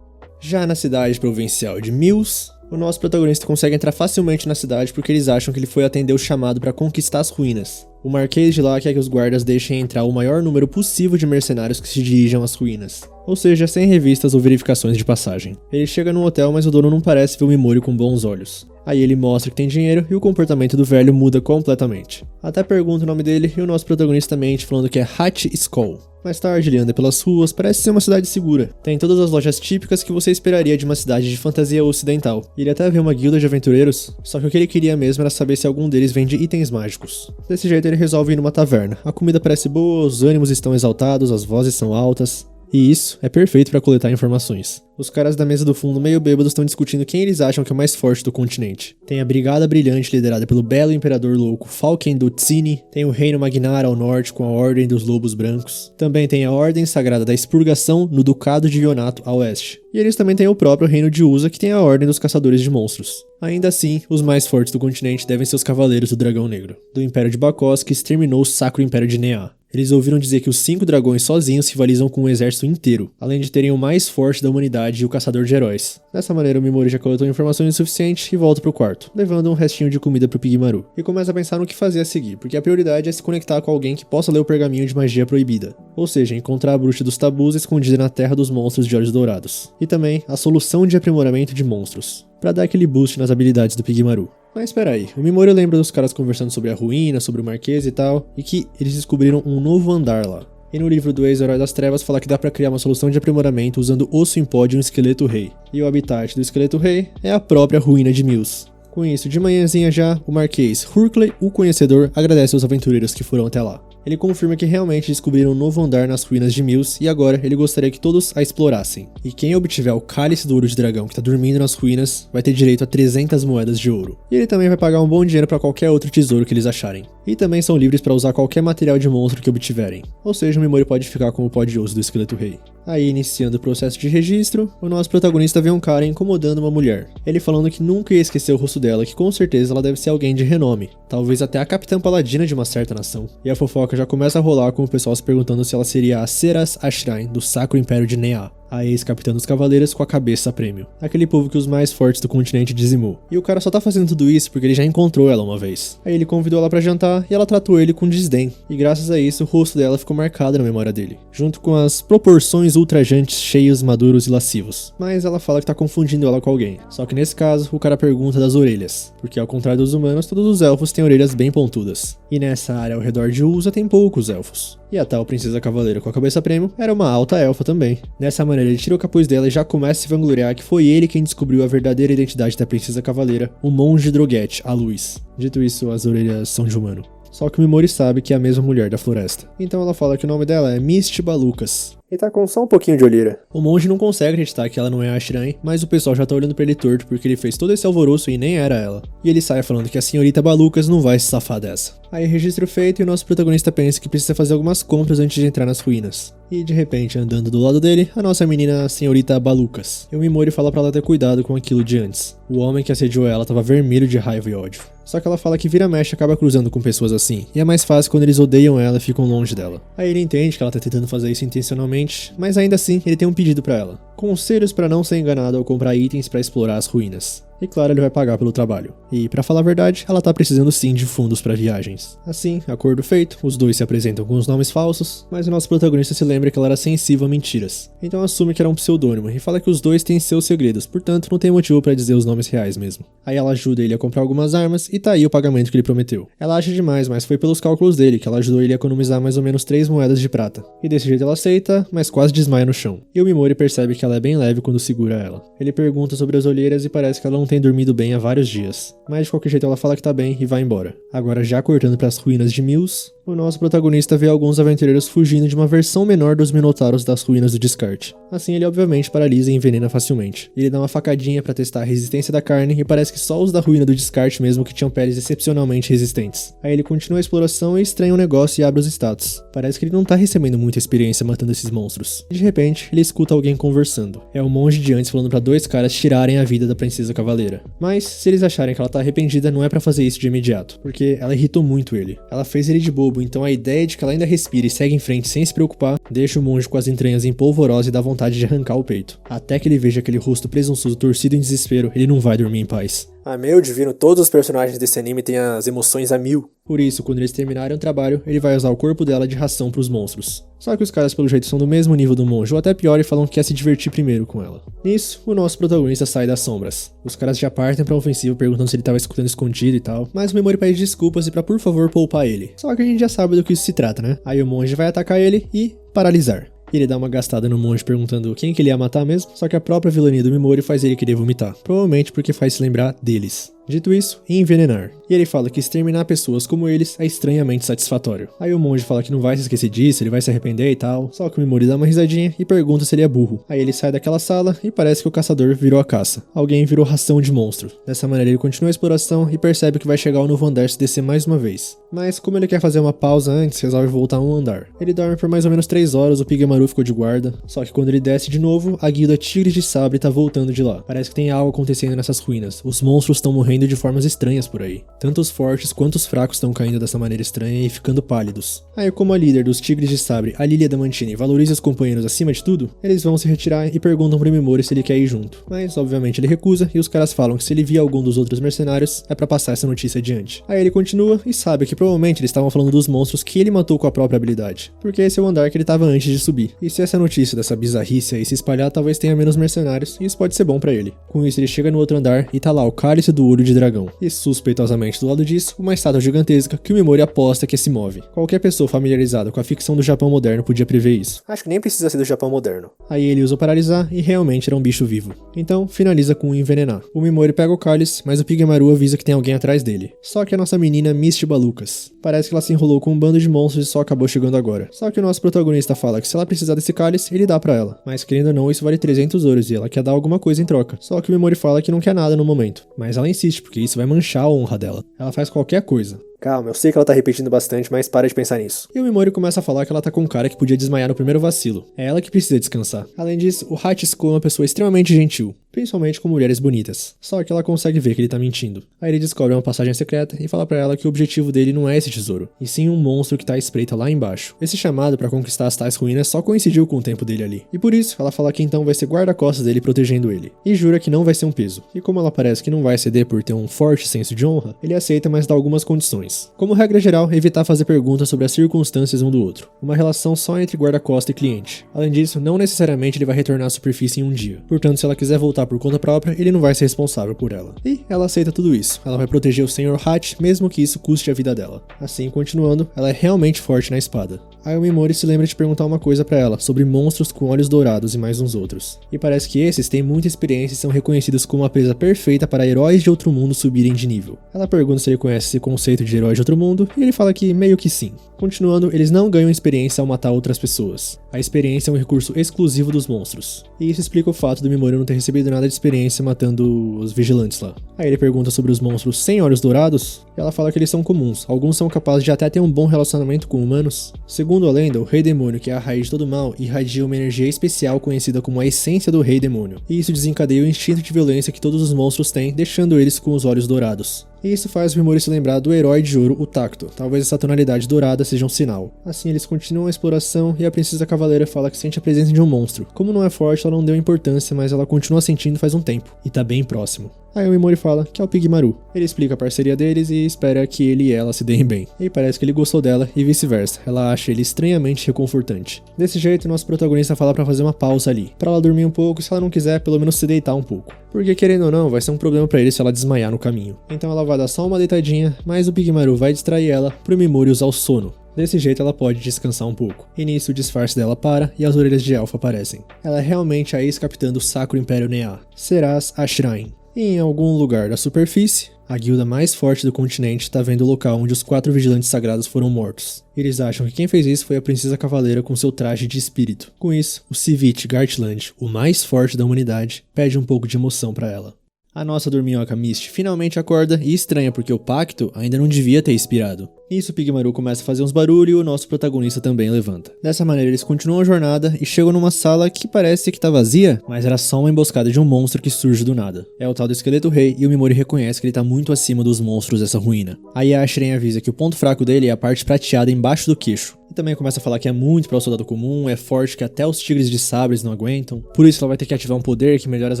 Já na cidade provincial de Mills, o nosso protagonista consegue entrar facilmente na cidade porque eles acham que ele foi atender o chamado para conquistar as ruínas. O marquês de lá quer que os guardas deixem entrar o maior número possível de mercenários que se dirijam às ruínas, ou seja, sem revistas ou verificações de passagem. Ele chega no hotel, mas o dono não parece ver o Mimori com bons olhos. Aí ele mostra que tem dinheiro e o comportamento do velho muda completamente. Até pergunta o nome dele e o nosso protagonista mente falando que é Hat Skull. Mais tarde ele anda pelas ruas, parece ser uma cidade segura. Tem todas as lojas típicas que você esperaria de uma cidade de fantasia ocidental. E ele até vê uma guilda de aventureiros, só que o que ele queria mesmo era saber se algum deles vende itens mágicos. Desse jeito ele resolve ir numa taverna. A comida parece boa, os ânimos estão exaltados, as vozes são altas. E isso é perfeito para coletar informações. Os caras da mesa do fundo meio bêbados estão discutindo quem eles acham que é o mais forte do continente. Tem a Brigada Brilhante liderada pelo belo Imperador Louco Falken do Tsini, tem o Reino Magnar ao norte com a Ordem dos Lobos Brancos, também tem a Ordem Sagrada da Expurgação no Ducado de Yonato a oeste. E eles também têm o próprio Reino de Usa que tem a Ordem dos Caçadores de Monstros. Ainda assim, os mais fortes do continente devem ser os Cavaleiros do Dragão Negro, do Império de Bakos que exterminou o Sacro Império de Nea. Eles ouviram dizer que os 5 dragões sozinhos rivalizam com o exército inteiro, além de terem o mais forte da humanidade e o caçador de heróis. Dessa maneira o Mimori já coletou informações suficientes e volta pro quarto, levando um restinho de comida pro Pigmaru. E começa a pensar no que fazer a seguir, porque a prioridade é se conectar com alguém que possa ler o pergaminho de magia proibida. Ou seja, encontrar a bruxa dos tabus escondida na Terra dos Monstros de Olhos Dourados. E também a solução de aprimoramento de monstros, para dar aquele boost nas habilidades do Pigmaru. Mas espera aí, o Mimori lembra dos caras conversando sobre a ruína, sobre o Marquês e tal, e que eles descobriram um novo andar lá. E no livro do Ex-Herói das Trevas fala que dá pra criar uma solução de aprimoramento usando osso em pó de um esqueleto rei. E o habitat do esqueleto rei é a própria ruína de Mills. Com isso, de manhãzinha já, o Marquês Hurkley, o conhecedor, agradece aos aventureiros que foram até lá. Ele confirma que realmente descobriram um novo andar nas ruínas de Mills e agora ele gostaria que todos a explorassem. E quem obtiver o cálice do ouro de dragão que tá dormindo nas ruínas vai ter direito a 300 moedas de ouro. E ele também vai pagar um bom dinheiro para qualquer outro tesouro que eles acharem. E também são livres para usar qualquer material de monstro que obtiverem. Ou seja, o Mimori pode ficar com o pó de osso do esqueleto rei. Aí, iniciando o processo de registro, o nosso protagonista vê um cara incomodando uma mulher. Ele falando que nunca ia esquecer o rosto dela, que com certeza ela deve ser alguém de renome. Talvez até a capitã paladina de uma certa nação. E a fofoca já começa a rolar com o pessoal se perguntando se ela seria a Seras Ashrain, do Sacro Império de Nea, a ex-capitã dos cavaleiros com a cabeça a prêmio. Aquele povo que os mais fortes do continente dizimou. E o cara só tá fazendo tudo isso porque ele já encontrou ela uma vez. Aí ele convidou ela pra jantar e ela tratou ele com desdém. E graças a isso, o rosto dela ficou marcado na memória dele. Junto com as proporções ultrajantes, cheios, maduros e lascivos. Mas ela fala que tá confundindo ela com alguém. Só que nesse caso, o cara pergunta das orelhas. Porque ao contrário dos humanos, todos os elfos têm orelhas bem pontudas. E nessa área ao redor de Usa tem poucos elfos. E a tal princesa cavaleira com a cabeça a prêmio era uma alta elfa também. Dessa maneira ele tira o capuz dela e já começa a se vangloriar que foi ele quem descobriu a verdadeira identidade da princesa cavaleira, o monge Droguete, a luz. Dito isso, as orelhas são de humano. Só que o Mimori sabe que é a mesma mulher da floresta. Então ela fala que o nome dela é Mist Balucas. E tá com só um pouquinho de olheira. O monge não consegue acreditar que ela não é a Ashrain, mas o pessoal já tá olhando pra ele torto porque ele fez todo esse alvoroço e nem era ela. E ele sai falando que a senhorita Balucas não vai se safar dessa. Aí registro feito e o nosso protagonista pensa que precisa fazer algumas compras antes de entrar nas ruínas. E de repente, andando do lado dele, a nossa menina, a senhorita Balucas. E o Mimori fala pra ela ter cuidado com aquilo de antes. O homem que assediou ela tava vermelho de raiva e ódio. Só que ela fala que vira mexe acaba cruzando com pessoas assim, e é mais fácil quando eles odeiam ela e ficam longe dela. Aí ele entende que ela tá tentando fazer isso intencionalmente, mas ainda assim ele tem um pedido pra ela. Conselhos pra não ser enganado ao comprar itens pra explorar as ruínas. E claro, ele vai pagar pelo trabalho. E pra falar a verdade, ela tá precisando sim de fundos pra viagens. Assim, acordo feito, os dois se apresentam com os nomes falsos, mas o nosso protagonista se lembra que ela era sensível a mentiras. Então assume que era um pseudônimo e fala que os dois têm seus segredos, portanto não tem motivo pra dizer os nomes reais mesmo. Aí ela ajuda ele a comprar algumas armas e tá aí o pagamento que ele prometeu. Ela acha demais, mas foi pelos cálculos dele que ela ajudou ele a economizar mais ou menos 3 moedas de prata. E desse jeito ela aceita, mas quase desmaia no chão. E o Mimori percebe que ela é bem leve quando segura ela. Ele pergunta sobre as olheiras e parece que ela não tem dormido bem há vários dias. Mas de qualquer jeito ela fala que tá bem e vai embora. Agora já cortando para as ruínas de Mills, o nosso protagonista vê alguns aventureiros fugindo de uma versão menor dos minotauros das ruínas do descarte. Assim ele obviamente paralisa e envenena facilmente. Ele dá uma facadinha para testar a resistência da carne e parece que só os da ruína do descarte mesmo que tinham peles excepcionalmente resistentes. Aí ele continua a exploração e estranha o negócio e abre os status. Parece que ele não tá recebendo muita experiência matando esses monstros. E de repente ele escuta alguém conversando. É o monge de antes falando para 2 caras tirarem a vida da princesa cavaleira. Mas se eles acharem que ela tá arrependida, não é pra fazer isso de imediato, porque ela irritou muito ele. Ela fez ele de bobo, então a ideia de que ela ainda respira e segue em frente sem se preocupar, deixa o monge com as entranhas em polvorosa e dá vontade de arrancar o peito. Até que ele veja aquele rosto presunçoso torcido em desespero, ele não vai dormir em paz. Ah, meu divino, todos os personagens desse anime têm as emoções a 1000. Por isso, quando eles terminarem o trabalho, ele vai usar o corpo dela de ração pros monstros. Só que os caras pelo jeito são do mesmo nível do monge, ou até pior, e falam que quer se divertir primeiro com ela. Nisso, o nosso protagonista sai das sombras. Os caras já partem pra ofensiva perguntando se ele tava escutando escondido e tal, mas o Mimori pede desculpas e pra por favor poupar ele. Só que a gente já sabe do que isso se trata, né? Aí o monge vai atacar ele e paralisar. Ele dá uma gastada no monge perguntando quem que ele ia matar mesmo, só que a própria vilania do Mimori faz ele querer vomitar. Provavelmente porque faz se lembrar deles. Dito isso, envenenar. E ele fala que exterminar pessoas como eles é estranhamente satisfatório. Aí o monge fala que não vai se esquecer disso, ele vai se arrepender e tal. Só que o Mimori dá uma risadinha e pergunta se ele é burro. Aí ele sai daquela sala e parece que o caçador virou a caça. Alguém virou ração de monstro. Dessa maneira ele continua a exploração e percebe que vai chegar ao novo andar se descer mais uma vez. Mas como ele quer fazer uma pausa antes, resolve voltar um andar. Ele dorme por mais ou menos 3 horas, o Pigamaru ficou de guarda. Só que quando ele desce de novo, a guilda Tigres de Sabre tá voltando de lá. Parece que tem algo acontecendo nessas ruínas. Os monstros estão morrendo de formas estranhas por aí. Tanto os fortes quanto os fracos estão caindo dessa maneira estranha e ficando pálidos. Aí como a líder dos Tigres de Sabre, a Lilia Damantini, valoriza os companheiros acima de tudo, eles vão se retirar e perguntam pro Mimori se ele quer ir junto. Mas obviamente ele recusa e os caras falam que se ele vir algum dos outros mercenários, é pra passar essa notícia adiante. Aí ele continua e sabe que provavelmente eles estavam falando dos monstros que ele matou com a própria habilidade, porque esse é o andar que ele tava antes de subir. E se essa notícia dessa bizarrice aí se espalhar, talvez tenha menos mercenários e isso pode ser bom pra ele. Com isso ele chega no outro andar e tá lá o cálice do ouro olho de dragão. E suspeitosamente do lado disso, uma estátua gigantesca que o Mimori aposta que se move. Qualquer pessoa familiarizada com a ficção do Japão moderno podia prever isso. Acho que nem precisa ser do Japão moderno. Aí ele usa o paralisar e realmente era um bicho vivo. Então finaliza com o envenenar. O Mimori pega o cálice, mas o Pigmaru avisa que tem alguém atrás dele. Só que a nossa menina Misty Balucas. Parece que ela se enrolou com um bando de monstros e só acabou chegando agora. Só que o nosso protagonista fala que se ela precisar desse cálice, ele dá pra ela. Mas querendo ou não, isso vale 300 ouros e ela quer dar alguma coisa em troca. Só que o Mimori fala que não quer nada no momento. Mas ela insiste, porque isso vai manchar a honra dela. Ela faz qualquer coisa. Calma, eu sei que ela tá repetindo bastante, mas para de pensar nisso. E o Mimori começa a falar que ela tá com um cara que podia desmaiar no primeiro vacilo. É ela que precisa descansar. Além disso, o Hachiko é uma pessoa extremamente gentil, principalmente com mulheres bonitas. Só que ela consegue ver que ele tá mentindo. Aí ele descobre uma passagem secreta e fala pra ela que o objetivo dele não é esse tesouro, e sim um monstro que tá à espreita lá embaixo. Esse chamado pra conquistar as tais ruínas só coincidiu com o tempo dele ali. E por isso, ela fala que então vai ser guarda-costas dele protegendo ele. E jura que não vai ser um peso. E como ela parece que não vai ceder por ter um forte senso de honra, ele aceita, mas dá algumas condições. Como regra geral, evitar fazer perguntas sobre as circunstâncias um do outro. Uma relação só entre guarda-costa e cliente. Além disso, não necessariamente ele vai retornar à superfície em um dia. Portanto, se ela quiser voltar por conta própria, ele não vai ser responsável por ela. E ela aceita tudo isso. Ela vai proteger o Sr. Hatch, mesmo que isso custe a vida dela. Assim, continuando, ela é realmente forte na espada. Aí o Mimori se lembra de perguntar uma coisa pra ela, sobre monstros com olhos dourados e mais uns outros. E parece que esses têm muita experiência e são reconhecidos como a presa perfeita para heróis de outro mundo subirem de nível. Ela pergunta se ele conhece esse conceito de herói de outro mundo, e ele fala que meio que sim. Continuando, eles não ganham experiência ao matar outras pessoas. A experiência é um recurso exclusivo dos monstros. E isso explica o fato do Mimori não ter recebido nada de experiência matando os vigilantes lá. Aí ele pergunta sobre os monstros sem olhos dourados, e ela fala que eles são comuns. Alguns são capazes de até ter um bom relacionamento com humanos. Segundo a lenda, o Rei Demônio, que é a raiz de todo mal, irradia uma energia especial conhecida como a essência do Rei Demônio. E isso desencadeia o instinto de violência que todos os monstros têm, deixando eles com os olhos dourados. E isso faz o Mimori se lembrar do herói de ouro, o Tacto. Talvez essa tonalidade dourada seja um sinal. Assim, eles continuam a exploração e a princesa cavaleira fala que sente a presença de um monstro. Como não é forte, ela não deu importância, mas ela continua sentindo faz um tempo. E tá bem próximo. Aí o Mimori fala que é o Pigmaru. Ele explica a parceria deles e espera que ele e ela se deem bem. E parece que ele gostou dela e vice-versa. Ela acha ele estranhamente reconfortante. Desse jeito, nosso protagonista fala pra fazer uma pausa ali. Pra ela dormir um pouco, se ela não quiser, pelo menos se deitar um pouco. Porque querendo ou não, vai ser um problema pra ele se ela desmaiar no caminho. Então ela vai dar só uma deitadinha, mas o Pigmaru vai distrair ela pro Mimori usar o sono. Desse jeito ela pode descansar um pouco. E nisso o disfarce dela para e as orelhas de elfo aparecem. Ela é realmente a ex-capitã do Sacro Império Nea, Seraz Ashrain. E em algum lugar da superfície, a guilda mais forte do continente está vendo o local onde os 4 vigilantes sagrados foram mortos. Eles acham que quem fez isso foi a princesa cavaleira com seu traje de espírito. Com isso, o Civit Gartland, o mais forte da humanidade, pede um pouco de emoção para ela. A nossa dorminhoca Misty finalmente acorda e estranha porque o pacto ainda não devia ter expirado. Nisso o Pigmaru começa a fazer uns barulhos e o nosso protagonista também levanta. Dessa maneira eles continuam a jornada e chegam numa sala que parece que tá vazia, mas era só uma emboscada de um monstro que surge do nada. É o tal do esqueleto rei e o Mimori reconhece que ele tá muito acima dos monstros dessa ruína. Aí a Ashrain avisa que o ponto fraco dele é a parte prateada embaixo do queixo. E também começa a falar que é muito para o soldado comum, é forte que até os tigres de sabres não aguentam. Por isso ela vai ter que ativar um poder que melhora as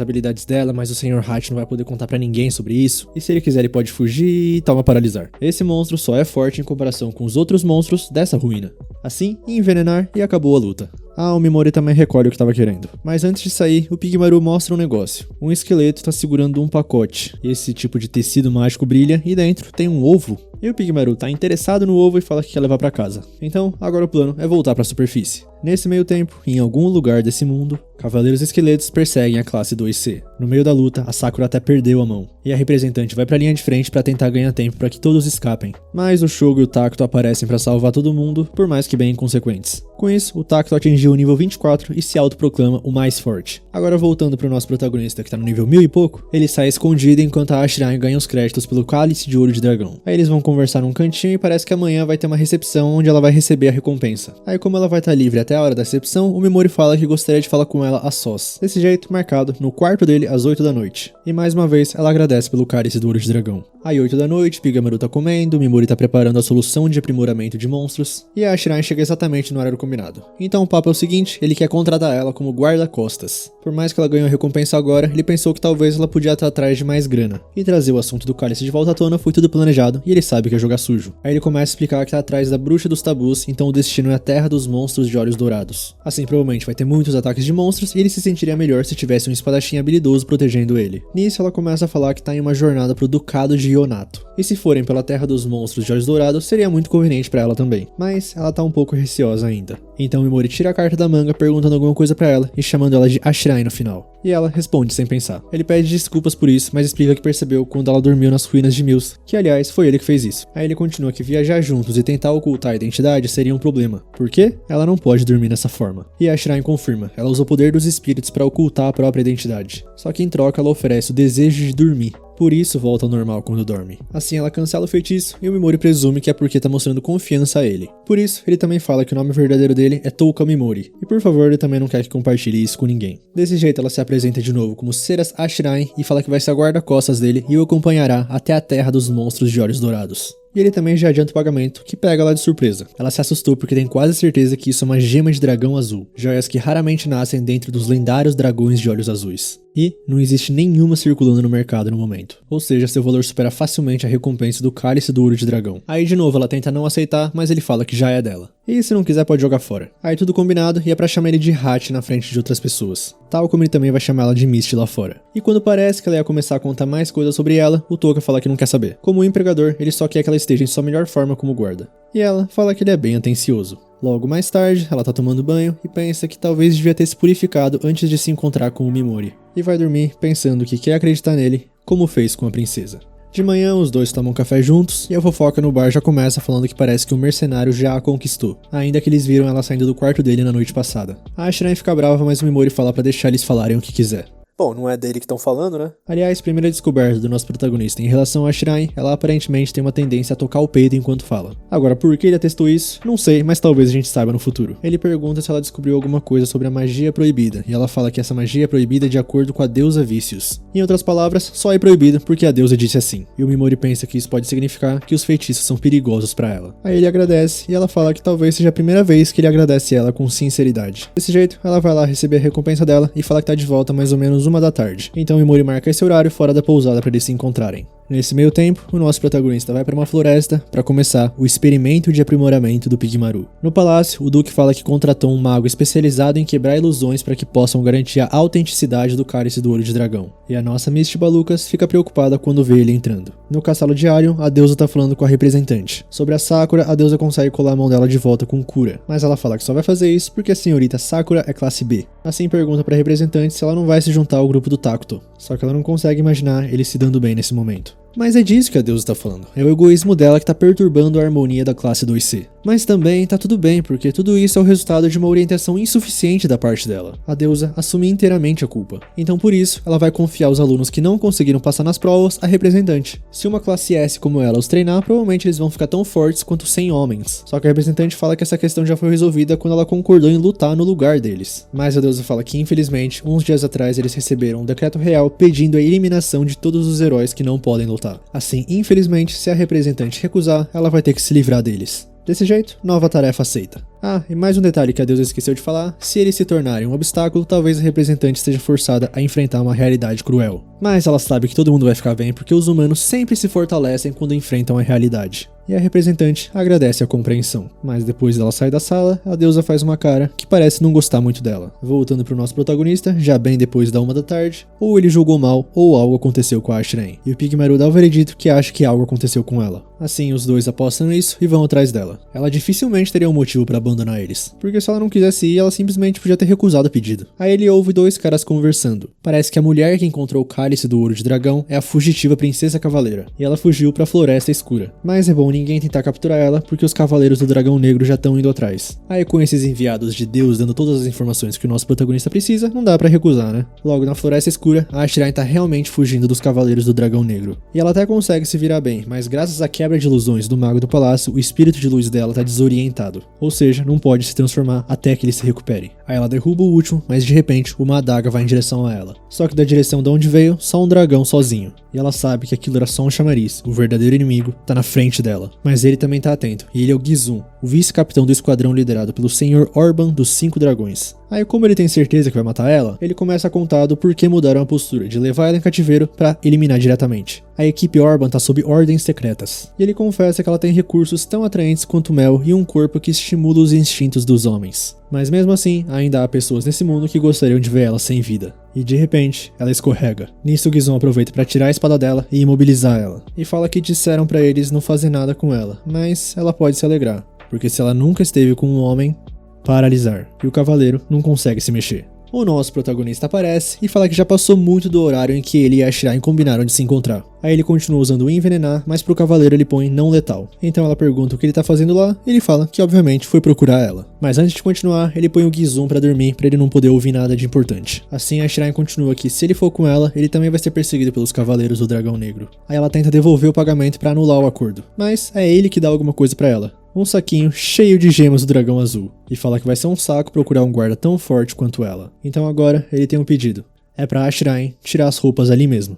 habilidades dela, mas o Sr. Hatch não vai poder contar pra ninguém sobre isso. E se ele quiser ele pode fugir e toma paralisar. Esse monstro só é forte em comparação com os outros monstros dessa ruína. Assim, envenenar e acabou a luta. Ah, o Mimori também recolhe o que estava querendo. Mas antes de sair, o Pigmaru mostra um negócio. Um esqueleto está segurando um pacote. Esse tipo de tecido mágico brilha e dentro tem um ovo. E o Pigmaru tá interessado no ovo e fala que quer levar pra casa. Então, agora o plano é voltar pra superfície. Nesse meio tempo, em algum lugar desse mundo, cavaleiros esqueletos perseguem a classe 2C. No meio da luta, a Sakura até perdeu a mão, e a representante vai pra linha de frente pra tentar ganhar tempo pra que todos escapem. Mas o Shogo e o Tacto aparecem pra salvar todo mundo, por mais que bem inconsequentes. Com isso, o Tacto atingiu o nível 24 e se autoproclama o mais forte. Agora voltando pro nosso protagonista que tá no nível 1000 e pouco, ele sai escondido enquanto a Ashrain ganha os créditos pelo cálice de ouro de dragão. Aí eles vão conversar num cantinho e parece que amanhã vai ter uma recepção onde ela vai receber a recompensa. Aí como ela vai estar livre até a hora da recepção, o Mimori fala que gostaria de falar com ela a sós. Desse jeito, marcado, no quarto dele às 8 da noite. E mais uma vez, ela agradece pelo cálice do ouro de dragão. Aí 8 da noite, Pigmaru tá comendo, o Mimori tá preparando a solução de aprimoramento de monstros, e a Ashrain chega exatamente no horário combinado. Então o papo é o seguinte, ele quer contratar ela como guarda-costas. Por mais que ela ganhe a recompensa agora, ele pensou que talvez ela podia estar atrás de mais grana. E trazer o assunto do cálice de volta à tona foi tudo planejado, e ele sabe que é jogar sujo. Aí ele começa a explicar que tá atrás da bruxa dos tabus, então o destino é a terra dos monstros de olhos dourados. Assim, provavelmente vai ter muitos ataques de monstros, e ele se sentiria melhor se tivesse um espadachim habilidoso protegendo ele. Nisso ela começa a falar que tá em uma jornada pro Ducado de Yonato. E se forem pela Terra dos Monstros de Olhos Dourados, seria muito conveniente pra ela também. Mas ela tá um pouco receosa ainda. Então Mimori tira a carta da manga perguntando alguma coisa pra ela e chamando ela de Ashirai no final. E ela responde sem pensar. Ele pede desculpas por isso, mas explica que percebeu quando ela dormiu nas ruínas de Mills, que aliás foi ele que fez isso. Aí ele continua que viajar juntos e tentar ocultar a identidade seria um problema. Por quê? Ela não pode dormir dessa forma. E a Ashirai confirma, ela usa o poder dos espíritos pra ocultar a própria identidade. Só que em troca ela oferece o desejo de dormir. Por isso volta ao normal quando dorme. Assim ela cancela o feitiço e o Mimori presume que é porque tá mostrando confiança a ele. Por isso, ele também fala que o nome verdadeiro dele é Touka Mimori. E por favor, ele também não quer que compartilhe isso com ninguém. Desse jeito ela se apresenta de novo como Seras Ashirai e fala que vai ser a guarda-costas dele e o acompanhará até a Terra dos Monstros de Olhos Dourados. E ele também já adianta o pagamento, que pega ela de surpresa. Ela se assustou porque tem quase certeza que isso é uma gema de dragão azul, joias que raramente nascem dentro dos lendários dragões de olhos azuis. E não existe nenhuma circulando no mercado no momento. Ou seja, seu valor supera facilmente a recompensa do cálice do ouro de dragão. Aí de novo ela tenta não aceitar, mas ele fala que já é dela. E se não quiser pode jogar fora. Aí tudo combinado e é pra chamar ele de Hachi na frente de outras pessoas. Tal como ele também vai chamar ela de Misty lá fora. E quando parece que ela ia começar a contar mais coisas sobre ela, o Touka fala que não quer saber. Como empregador, ele só quer que ela esteja em sua melhor forma como guarda. E ela fala que ele é bem atencioso. Logo mais tarde, ela tá tomando banho e pensa que talvez devia ter se purificado antes de se encontrar com o Mimori. E vai dormir pensando que quer acreditar nele, como fez com a princesa. De manhã, os dois tomam café juntos e a fofoca no bar já começa falando que parece que o mercenário já a conquistou, ainda que eles viram ela saindo do quarto dele na noite passada. A Ashirai fica brava, mas o Mimori fala pra deixar eles falarem o que quiser. Bom, não é dele que estão falando, né? Aliás, primeira descoberta do nosso protagonista em relação a Ashirai, ela aparentemente tem uma tendência a tocar o peito enquanto fala. Agora, por que ele atestou isso? Não sei, mas talvez a gente saiba no futuro. Ele pergunta se ela descobriu alguma coisa sobre a magia proibida, e ela fala que essa magia é proibida de acordo com a deusa Vícios. Em outras palavras, só é proibida porque a deusa disse assim. E o Mimori pensa que isso pode significar que os feitiços são perigosos pra ela. Aí ele agradece, e ela fala que talvez seja a primeira vez que ele agradece ela com sinceridade. Desse jeito, ela vai lá receber a recompensa dela e fala que tá de volta mais ou menos 1h da tarde. Então Mimori marca esse horário fora da pousada para eles se encontrarem. Nesse meio tempo, o nosso protagonista vai para uma floresta para começar o experimento de aprimoramento do Pigmaru. No palácio, o Duque fala que contratou um mago especializado em quebrar ilusões para que possam garantir a autenticidade do cálice do olho de dragão. E a nossa Misty Balucas fica preocupada quando vê ele entrando. No castelo de Arion, a deusa tá falando com a representante. Sobre a Sakura, a deusa consegue colar a mão dela de volta com cura, mas ela fala que só vai fazer isso porque a senhorita Sakura é classe B. Assim pergunta para a representante se ela não vai se juntar ao grupo do Takuto, só que ela não consegue imaginar ele se dando bem nesse momento. Mas é disso que a deusa tá falando. É o egoísmo dela que tá perturbando a harmonia da classe 2C. Mas também tá tudo bem, porque tudo isso é o resultado de uma orientação insuficiente da parte dela. A deusa assume inteiramente a culpa. Então por isso, ela vai confiar os alunos que não conseguiram passar nas provas à representante. Se uma classe S como ela os treinar, provavelmente eles vão ficar tão fortes quanto 100 homens. Só que a representante fala que essa questão já foi resolvida quando ela concordou em lutar no lugar deles. Mas a deusa fala que infelizmente, uns dias atrás eles receberam um decreto real pedindo a eliminação de todos os heróis que não podem lutar. Assim, infelizmente, se a representante recusar, ela vai ter que se livrar deles. Desse jeito, nova tarefa aceita. Ah, e mais um detalhe que a deusa esqueceu de falar, se eles se tornarem um obstáculo, talvez a representante esteja forçada a enfrentar uma realidade cruel. Mas ela sabe que todo mundo vai ficar bem porque os humanos sempre se fortalecem quando enfrentam a realidade. E a representante agradece a compreensão. Mas depois dela sair da sala, a deusa faz uma cara que parece não gostar muito dela. Voltando pro nosso protagonista, já bem depois da 1h da tarde, ou ele julgou mal, ou algo aconteceu com a Ashirai. E o Pigmaru dá o veredito que acha que algo aconteceu com ela. Assim, os dois apostam nisso e vão atrás dela. Ela dificilmente teria um motivo para abandonar eles, porque se ela não quisesse ir, ela simplesmente podia ter recusado o pedido. Aí ele ouve dois caras conversando. Parece que a mulher que encontrou o cálice do ouro de dragão é a fugitiva princesa cavaleira, e ela fugiu pra floresta escura. Mas é bom ninguém tentar capturar ela, porque os cavaleiros do dragão negro já estão indo atrás. Aí com esses enviados de Deus dando todas as informações que o nosso protagonista precisa, não dá pra recusar, né? Logo na floresta escura, a Ashirai tá realmente fugindo dos cavaleiros do dragão negro. E ela até consegue se virar bem, mas graças à quebra de ilusões do mago do palácio, o espírito de luz dela tá desorientado. Ou seja, não pode se transformar até que ele se recupere. Aí ela derruba o último, mas de repente, uma adaga vai em direção a ela. Só que da direção de onde veio, só um dragão sozinho. E ela sabe que aquilo era só um chamariz, o verdadeiro inimigo tá na frente dela. Mas ele também tá atento, e ele é o Gizun, o vice-capitão do esquadrão liderado pelo Sr. Orban dos 5 Dragões. Aí como ele tem certeza que vai matar ela, ele começa a contar do porquê mudaram a postura de levar ela em cativeiro pra eliminar diretamente. A equipe Orban tá sob ordens secretas, e ele confessa que ela tem recursos tão atraentes quanto mel e um corpo que estimula os instintos dos homens. Mas mesmo assim, ainda há pessoas nesse mundo que gostariam de ver ela sem vida. E de repente, ela escorrega. Nisso, Gizon aproveita para tirar a espada dela e imobilizar ela. E fala que disseram para eles não fazer nada com ela, mas ela pode se alegrar, porque se ela nunca esteve com um homem, paralisar. E o cavaleiro não consegue se mexer. O nosso protagonista aparece e fala que já passou muito do horário em que ele e a Shirain combinaram de se encontrar. Aí ele continua usando o envenenar, mas pro cavaleiro ele põe não letal. Então ela pergunta o que ele tá fazendo lá, e ele fala que obviamente foi procurar ela. Mas antes de continuar, ele põe o Gizon pra dormir, pra ele não poder ouvir nada de importante. Assim a Shirain continua que se ele for com ela, ele também vai ser perseguido pelos cavaleiros do dragão negro. Aí ela tenta devolver o pagamento pra anular o acordo, mas é ele que dá alguma coisa pra ela. Um saquinho cheio de gemas do dragão azul, e fala que vai ser um saco procurar um guarda tão forte quanto ela. Então agora ele tem um pedido. É pra Shirain tirar as roupas ali mesmo.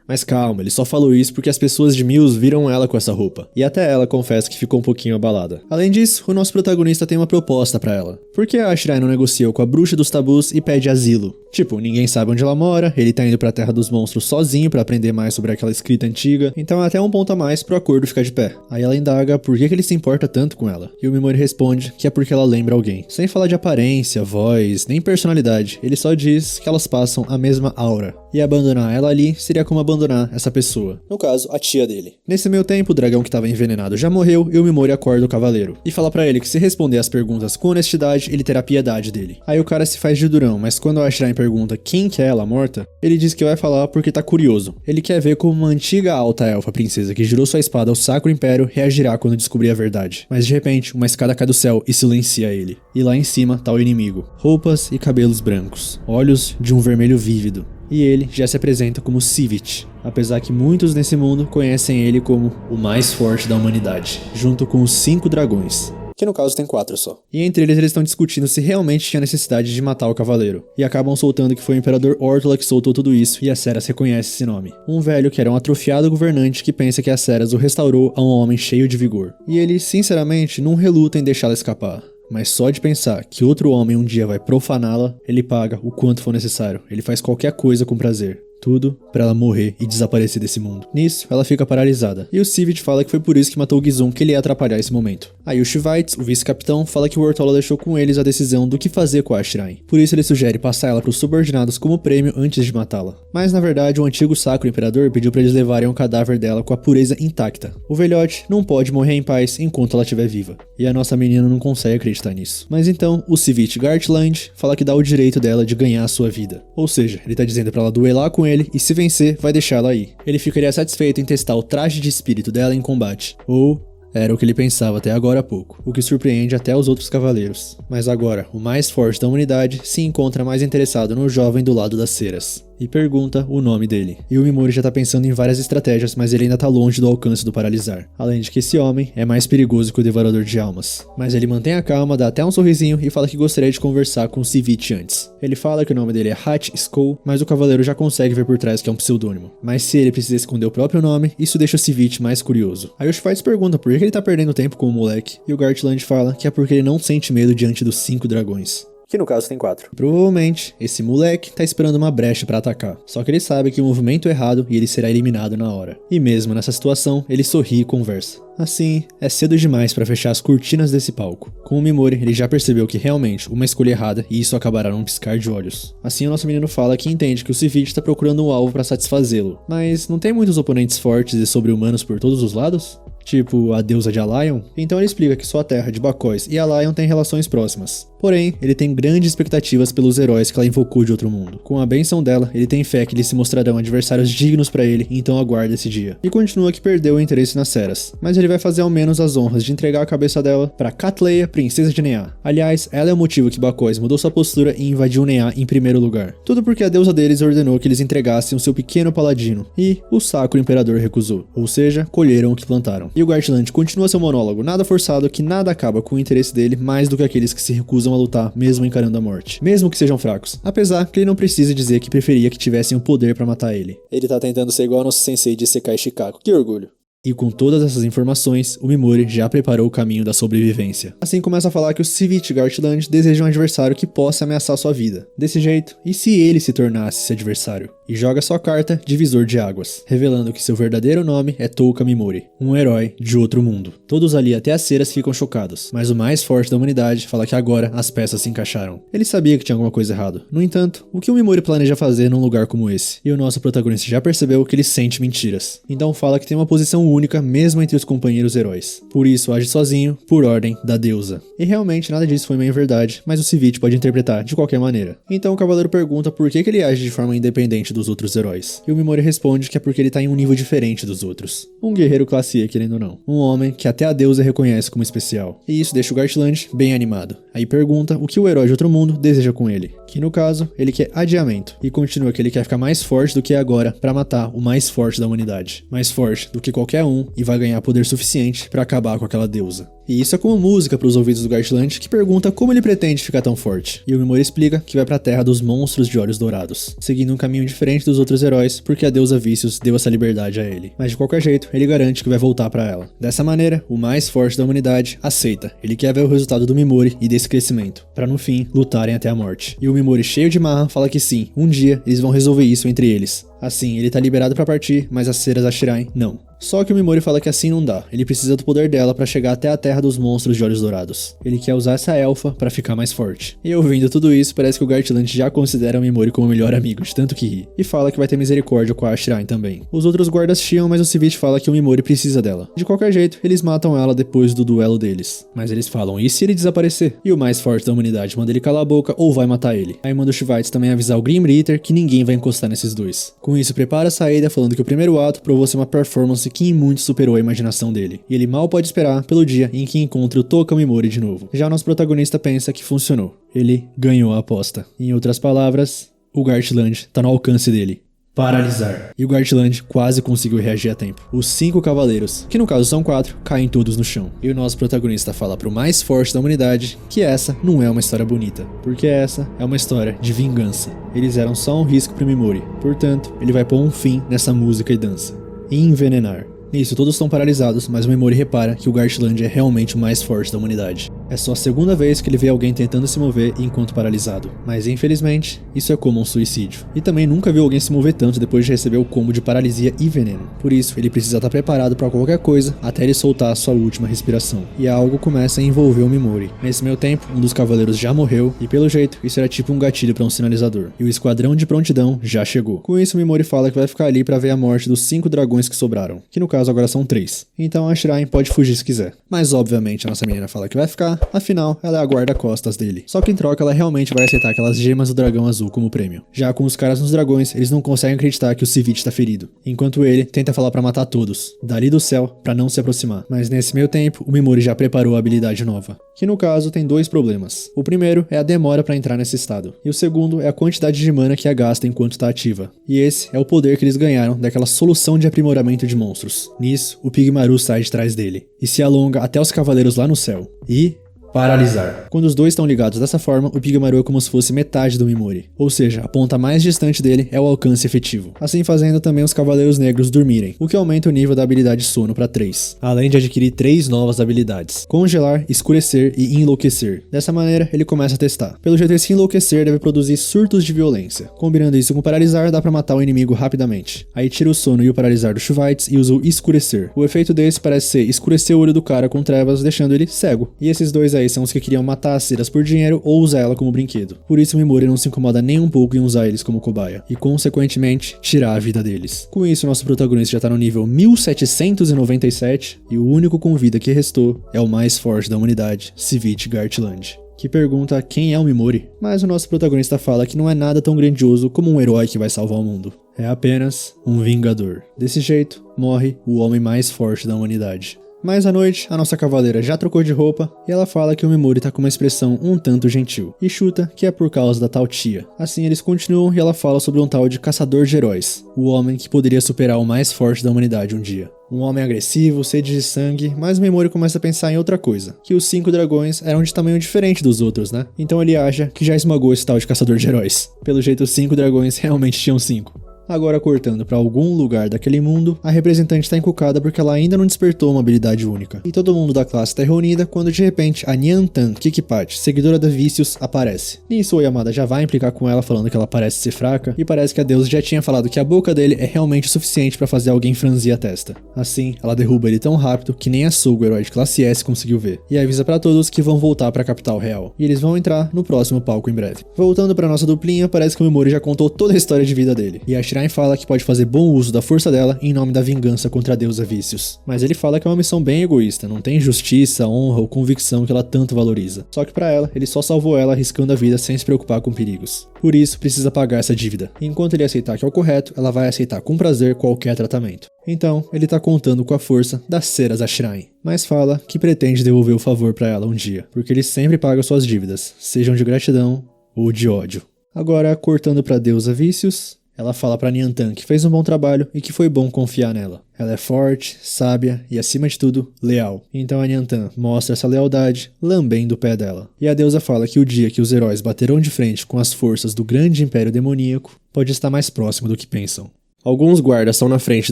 Mas calma, ele só falou isso porque as pessoas de Mills viram ela com essa roupa, e até ela confessa que ficou um pouquinho abalada. Além disso, o nosso protagonista tem uma proposta pra ela. Por que a Shirain não negociou com a bruxa dos tabus e pede asilo? Tipo, ninguém sabe onde ela mora, ele tá indo pra Terra dos Monstros sozinho pra aprender mais sobre aquela escrita antiga, então é até um ponto a mais pro acordo ficar de pé. Aí ela indaga por que ele se importa tanto com ela, e o Mimori responde que é porque ela lembra alguém. Sem falar de aparência, voz, nem personalidade, ele só diz que elas passam a mesma aura. E abandonar ela ali seria como abandonar essa pessoa. No caso, a tia dele. Nesse meio tempo, o dragão que estava envenenado já morreu e o Mimori acorda o cavaleiro. E fala pra ele que se responder as perguntas com honestidade, ele terá piedade dele. Aí o cara se faz de durão, mas quando a Shirain pergunta quem que é ela morta, ele diz que vai falar porque tá curioso. Ele quer ver como uma antiga alta elfa princesa que girou sua espada ao Sacro Império reagirá quando descobrir a verdade. Mas de repente, uma escada cai do céu e silencia ele. E lá em cima tá o inimigo. Roupas e cabelos brancos. Olhos de um vermelho vívido. E ele já se apresenta como Sivit, apesar que muitos nesse mundo conhecem ele como o mais forte da humanidade, junto com os 5 dragões. Que no caso tem 4 só. E entre eles estão discutindo se realmente tinha necessidade de matar o cavaleiro. E acabam soltando que foi o Imperador Ortula que soltou tudo isso, e a Ceras reconhece esse nome. Um velho que era um atrofiado governante que pensa que a Ceras o restaurou a um homem cheio de vigor. E ele, sinceramente, não reluta em deixá-la escapar. Mas só de pensar que outro homem um dia vai profaná-la, ele paga o quanto for necessário. Ele faz qualquer coisa com prazer. Tudo pra ela morrer e desaparecer desse mundo. Nisso, ela fica paralisada. E o Sivit fala que foi por isso que matou o Gizon, que ele ia atrapalhar esse momento. Aí o Shivaits, o vice-capitão, fala que o Ortola deixou com eles a decisão do que fazer com a Shirain. Por isso ele sugere passar ela pros subordinados como prêmio antes de matá-la. Mas na verdade, o antigo Sacro Imperador pediu pra eles levarem o cadáver dela com a pureza intacta. O velhote não pode morrer em paz enquanto ela estiver viva. E a nossa menina não consegue acreditar nisso. Mas então, o Sivit Gartland fala que dá o direito dela de ganhar a sua vida. Ou seja, ele tá dizendo pra ela duelar com ele e se vencer, vai deixá-la aí. Ele ficaria satisfeito em testar o traje de espírito dela em combate. Ou era o que ele pensava até agora há pouco, o que surpreende até os outros cavaleiros. Mas agora, o mais forte da humanidade se encontra mais interessado no jovem do lado das ceras. E pergunta o nome dele. E o Mimori já tá pensando em várias estratégias, mas ele ainda tá longe do alcance do paralisar. Além de que esse homem é mais perigoso que o devorador de almas. Mas ele mantém a calma, dá até um sorrisinho e fala que gostaria de conversar com o Sivit antes. Ele fala que o nome dele é Hat Skull, mas o cavaleiro já consegue ver por trás que é um pseudônimo. Mas se ele precisa esconder o próprio nome, isso deixa o Sivit mais curioso. Aí o Schweitz pergunta por que ele tá perdendo tempo com o moleque, e o Gartland fala que é porque ele não sente medo diante dos 5 dragões. Que no caso tem 4. Provavelmente, esse moleque tá esperando uma brecha pra atacar. Só que ele sabe que o movimento é errado e ele será eliminado na hora. E mesmo nessa situação, ele sorri e conversa. Assim, é cedo demais pra fechar as cortinas desse palco. Com o Mimori, ele já percebeu que realmente uma escolha errada e isso acabará num piscar de olhos. Assim, o nosso menino fala que entende que o Sivit tá procurando um alvo pra satisfazê-lo. Mas não tem muitos oponentes fortes e sobre-humanos por todos os lados? Tipo a deusa de Allion? Então ele explica que sua terra de Bacóis e Allion têm relações próximas. Porém, ele tem grandes expectativas pelos heróis que ela invocou de outro mundo. Com a benção dela, ele tem fé que eles se mostrarão adversários dignos pra ele, então aguarda esse dia. E continua que perdeu o interesse nas Ceras, mas ele vai fazer ao menos as honras de entregar a cabeça dela pra Catleia, princesa de Nea. Aliás, ela é o motivo que Bacóis mudou sua postura e invadiu Nea em primeiro lugar. Tudo porque a deusa deles ordenou que eles entregassem o seu pequeno paladino, e o Sacro Imperador recusou, ou seja, colheram o que plantaram. E o Gartland continua seu monólogo nada forçado que nada acaba com o interesse dele mais do que aqueles que se recusam a lutar mesmo encarando a morte, mesmo que sejam fracos, apesar que ele não precisa dizer que preferia que tivessem o poder pra matar ele. Ele tá tentando ser igual ao nosso sensei de Sekai Shikaku, que orgulho. E com todas essas informações, o Mimori já preparou o caminho da sobrevivência. Assim começa a falar que os Civic Gartland desejam um adversário que possa ameaçar sua vida. Desse jeito, e se ele se tornasse esse adversário? E joga sua carta Divisor de Águas, revelando que seu verdadeiro nome é Touka Mimori, um herói de outro mundo. Todos ali até as ceras ficam chocados, mas o mais forte da humanidade fala que agora as peças se encaixaram. Ele sabia que tinha alguma coisa errada. No entanto, o que o Mimori planeja fazer num lugar como esse? E o nosso protagonista já percebeu que ele sente mentiras. Então fala que tem uma posição única mesmo entre os companheiros heróis. Por isso age sozinho, por ordem da deusa. E realmente nada disso foi meio verdade, mas o Civic pode interpretar de qualquer maneira. Então o cavaleiro pergunta por que ele age de forma independente dos outros heróis. E o Mimori responde que é porque ele tá em um nível diferente dos outros. Um guerreiro classe E, querendo ou não. Um homem que até a deusa reconhece como especial. E isso deixa o Gartland bem animado. Aí pergunta o que o herói de outro mundo deseja com ele. Que no caso, ele quer adiamento. E continua que ele quer ficar mais forte do que é agora pra matar o mais forte da humanidade. Mais forte do que qualquer um e vai ganhar poder suficiente pra acabar com aquela deusa. E isso é como música para os ouvidos do Gartland, que pergunta como ele pretende ficar tão forte. E o Mimori explica que vai pra terra dos monstros de olhos dourados, seguindo um caminho diferente dos outros heróis, porque a deusa Vícios deu essa liberdade a ele. Mas de qualquer jeito, ele garante que vai voltar pra ela. Dessa maneira, o mais forte da humanidade aceita. Ele quer ver o resultado do Mimori e desse crescimento, pra no fim, lutarem até a morte. E o Mimori, cheio de marra, fala que sim, um dia eles vão resolver isso entre eles. Assim, ele tá liberado pra partir, mas as ceras da Shirai não. Só que o Mimori fala que assim não dá, ele precisa do poder dela pra chegar até a terra dos monstros de olhos dourados. Ele quer usar essa elfa pra ficar mais forte. E ouvindo tudo isso, parece que o Gartland já considera o Mimori como o melhor amigo, de tanto que ri. E fala que vai ter misericórdia com a Shirai também. Os outros guardas chiam, mas o Civic fala que o Mimori precisa dela. De qualquer jeito, eles matam ela depois do duelo deles. Mas eles falam, e se ele desaparecer? E o mais forte da humanidade manda ele calar a boca ou vai matar ele. Aí manda o Shivaites também avisar o Grim Reaper que ninguém vai encostar nesses dois. Com isso, prepara a saída falando que o primeiro ato provou ser uma performance que em muito superou a imaginação dele. E ele mal pode esperar pelo dia em que encontre o Touka Mimori de novo. Já o nosso protagonista pensa que funcionou. Ele ganhou a aposta. Em outras palavras, o Gartland tá no alcance dele. Paralisar. E o Gartland quase conseguiu reagir a tempo. Os 5 cavaleiros, que no caso são 4, caem todos no chão. E o nosso protagonista fala pro mais forte da humanidade que essa não é uma história bonita, porque essa é uma história de vingança. Eles eram só um risco pro Mimori, portanto, ele vai pôr um fim nessa música e dança. E envenenar. Nisso, todos estão paralisados, mas o Mimori repara que o Gartland é realmente o mais forte da humanidade. É só a segunda vez que ele vê alguém tentando se mover enquanto paralisado. Mas infelizmente, isso é como um suicídio. E também nunca viu alguém se mover tanto depois de receber o combo de paralisia e veneno. Por isso, ele precisa estar preparado para qualquer coisa até ele soltar a sua última respiração. E algo começa a envolver o Mimori. Nesse meio tempo, um dos cavaleiros já morreu e pelo jeito, isso era tipo um gatilho para um sinalizador. E o esquadrão de prontidão já chegou. Com isso, o Mimori fala que vai ficar ali para ver a morte dos 5 dragões que sobraram. Que no caso agora são 3. Então a Shirai pode fugir se quiser. Mas obviamente a nossa menina fala que vai ficar, afinal ela é a guarda-costas dele. Só que em troca ela realmente vai aceitar aquelas gemas do dragão azul como prêmio. Já com os caras nos dragões, eles não conseguem acreditar que o Civic tá ferido. Enquanto ele tenta falar pra matar todos, dali do céu, pra não se aproximar. Mas nesse meio tempo, o Mimori já preparou a habilidade nova. Que no caso tem 2 problemas. O primeiro é a demora pra entrar nesse estado. E o segundo é a quantidade de mana que a gasta enquanto tá ativa. E esse é o poder que eles ganharam daquela solução de aprimoramento de monstros. Nisso, o Pigmaru sai de trás dele e se alonga até os cavaleiros lá no céu. E paralisar. Quando os dois estão ligados dessa forma, o Pigmaru é como se fosse metade do Mimori. Ou seja, a ponta mais distante dele é o alcance efetivo. Assim fazendo também os Cavaleiros Negros dormirem, o que aumenta o nível da habilidade sono para 3. Além de adquirir 3 novas habilidades: congelar, escurecer e enlouquecer. Dessa maneira, ele começa a testar. Pelo jeito, esse enlouquecer deve produzir surtos de violência. Combinando isso com paralisar, dá pra matar o inimigo rapidamente. Aí tira o sono e o paralisar do Shivaites e usa o escurecer. O efeito desse parece ser escurecer o olho do cara com trevas, deixando ele cego. E esses dois aí são os que queriam matar as ceras por dinheiro ou usar ela como brinquedo. Por isso Mimori não se incomoda nem um pouco em usar eles como cobaia, e consequentemente tirar a vida deles. Com isso, nosso protagonista já tá no nível 1797, e o único com vida que restou é o mais forte da humanidade, Civic Gartland, que pergunta quem é o Mimori, mas o nosso protagonista fala que não é nada tão grandioso como um herói que vai salvar o mundo. É apenas um vingador. Desse jeito, morre o homem mais forte da humanidade. Mais à noite, a nossa cavaleira já trocou de roupa e ela fala que o Mimori tá com uma expressão um tanto gentil, e chuta que é por causa da tal tia. Assim eles continuam e ela fala sobre um tal de caçador de heróis, o homem que poderia superar o mais forte da humanidade um dia. Um homem agressivo, sede de sangue, mas o Mimori começa a pensar em outra coisa, que os 5 dragões eram de tamanho diferente dos outros, né? Então ele acha que já esmagou esse tal de caçador de heróis. Pelo jeito os 5 dragões realmente tinham 5. Agora cortando pra algum lugar daquele mundo, a representante tá encucada porque ela ainda não despertou uma habilidade única. E todo mundo da classe tá reunida quando de repente a Nyantan Kikpat, seguidora da Vicious, aparece. Nisso o Yamada já vai implicar com ela falando que ela parece ser fraca, e parece que a deusa já tinha falado que a boca dele é realmente o suficiente pra fazer alguém franzir a testa. Assim, ela derruba ele tão rápido que nem a Sugo, herói de classe S, conseguiu ver. E avisa pra todos que vão voltar pra capital real. E eles vão entrar no próximo palco em breve. Voltando pra nossa duplinha, parece que o Mimori já contou toda a história de vida dele. E a Shirai fala que pode fazer bom uso da força dela em nome da vingança contra a deusa Vicious. Mas ele fala que é uma missão bem egoísta, não tem justiça, honra ou convicção que ela tanto valoriza. Só que pra ela, ele só salvou ela arriscando a vida sem se preocupar com perigos. Por isso, precisa pagar essa dívida. E enquanto ele aceitar que é o correto, ela vai aceitar com prazer qualquer tratamento. Então, ele tá contando com a força das ceras Ashirain, mas fala que pretende devolver o favor pra ela um dia, porque ele sempre paga suas dívidas, sejam de gratidão ou de ódio. Agora, cortando pra deusa Vicious, ela fala pra Nyantan que fez um bom trabalho e que foi bom confiar nela. Ela é forte, sábia e, acima de tudo, leal. Então a Nyantan mostra essa lealdade, lambendo o pé dela. E a deusa fala que o dia que os heróis baterão de frente com as forças do grande império demoníaco pode estar mais próximo do que pensam. Alguns guardas estão na frente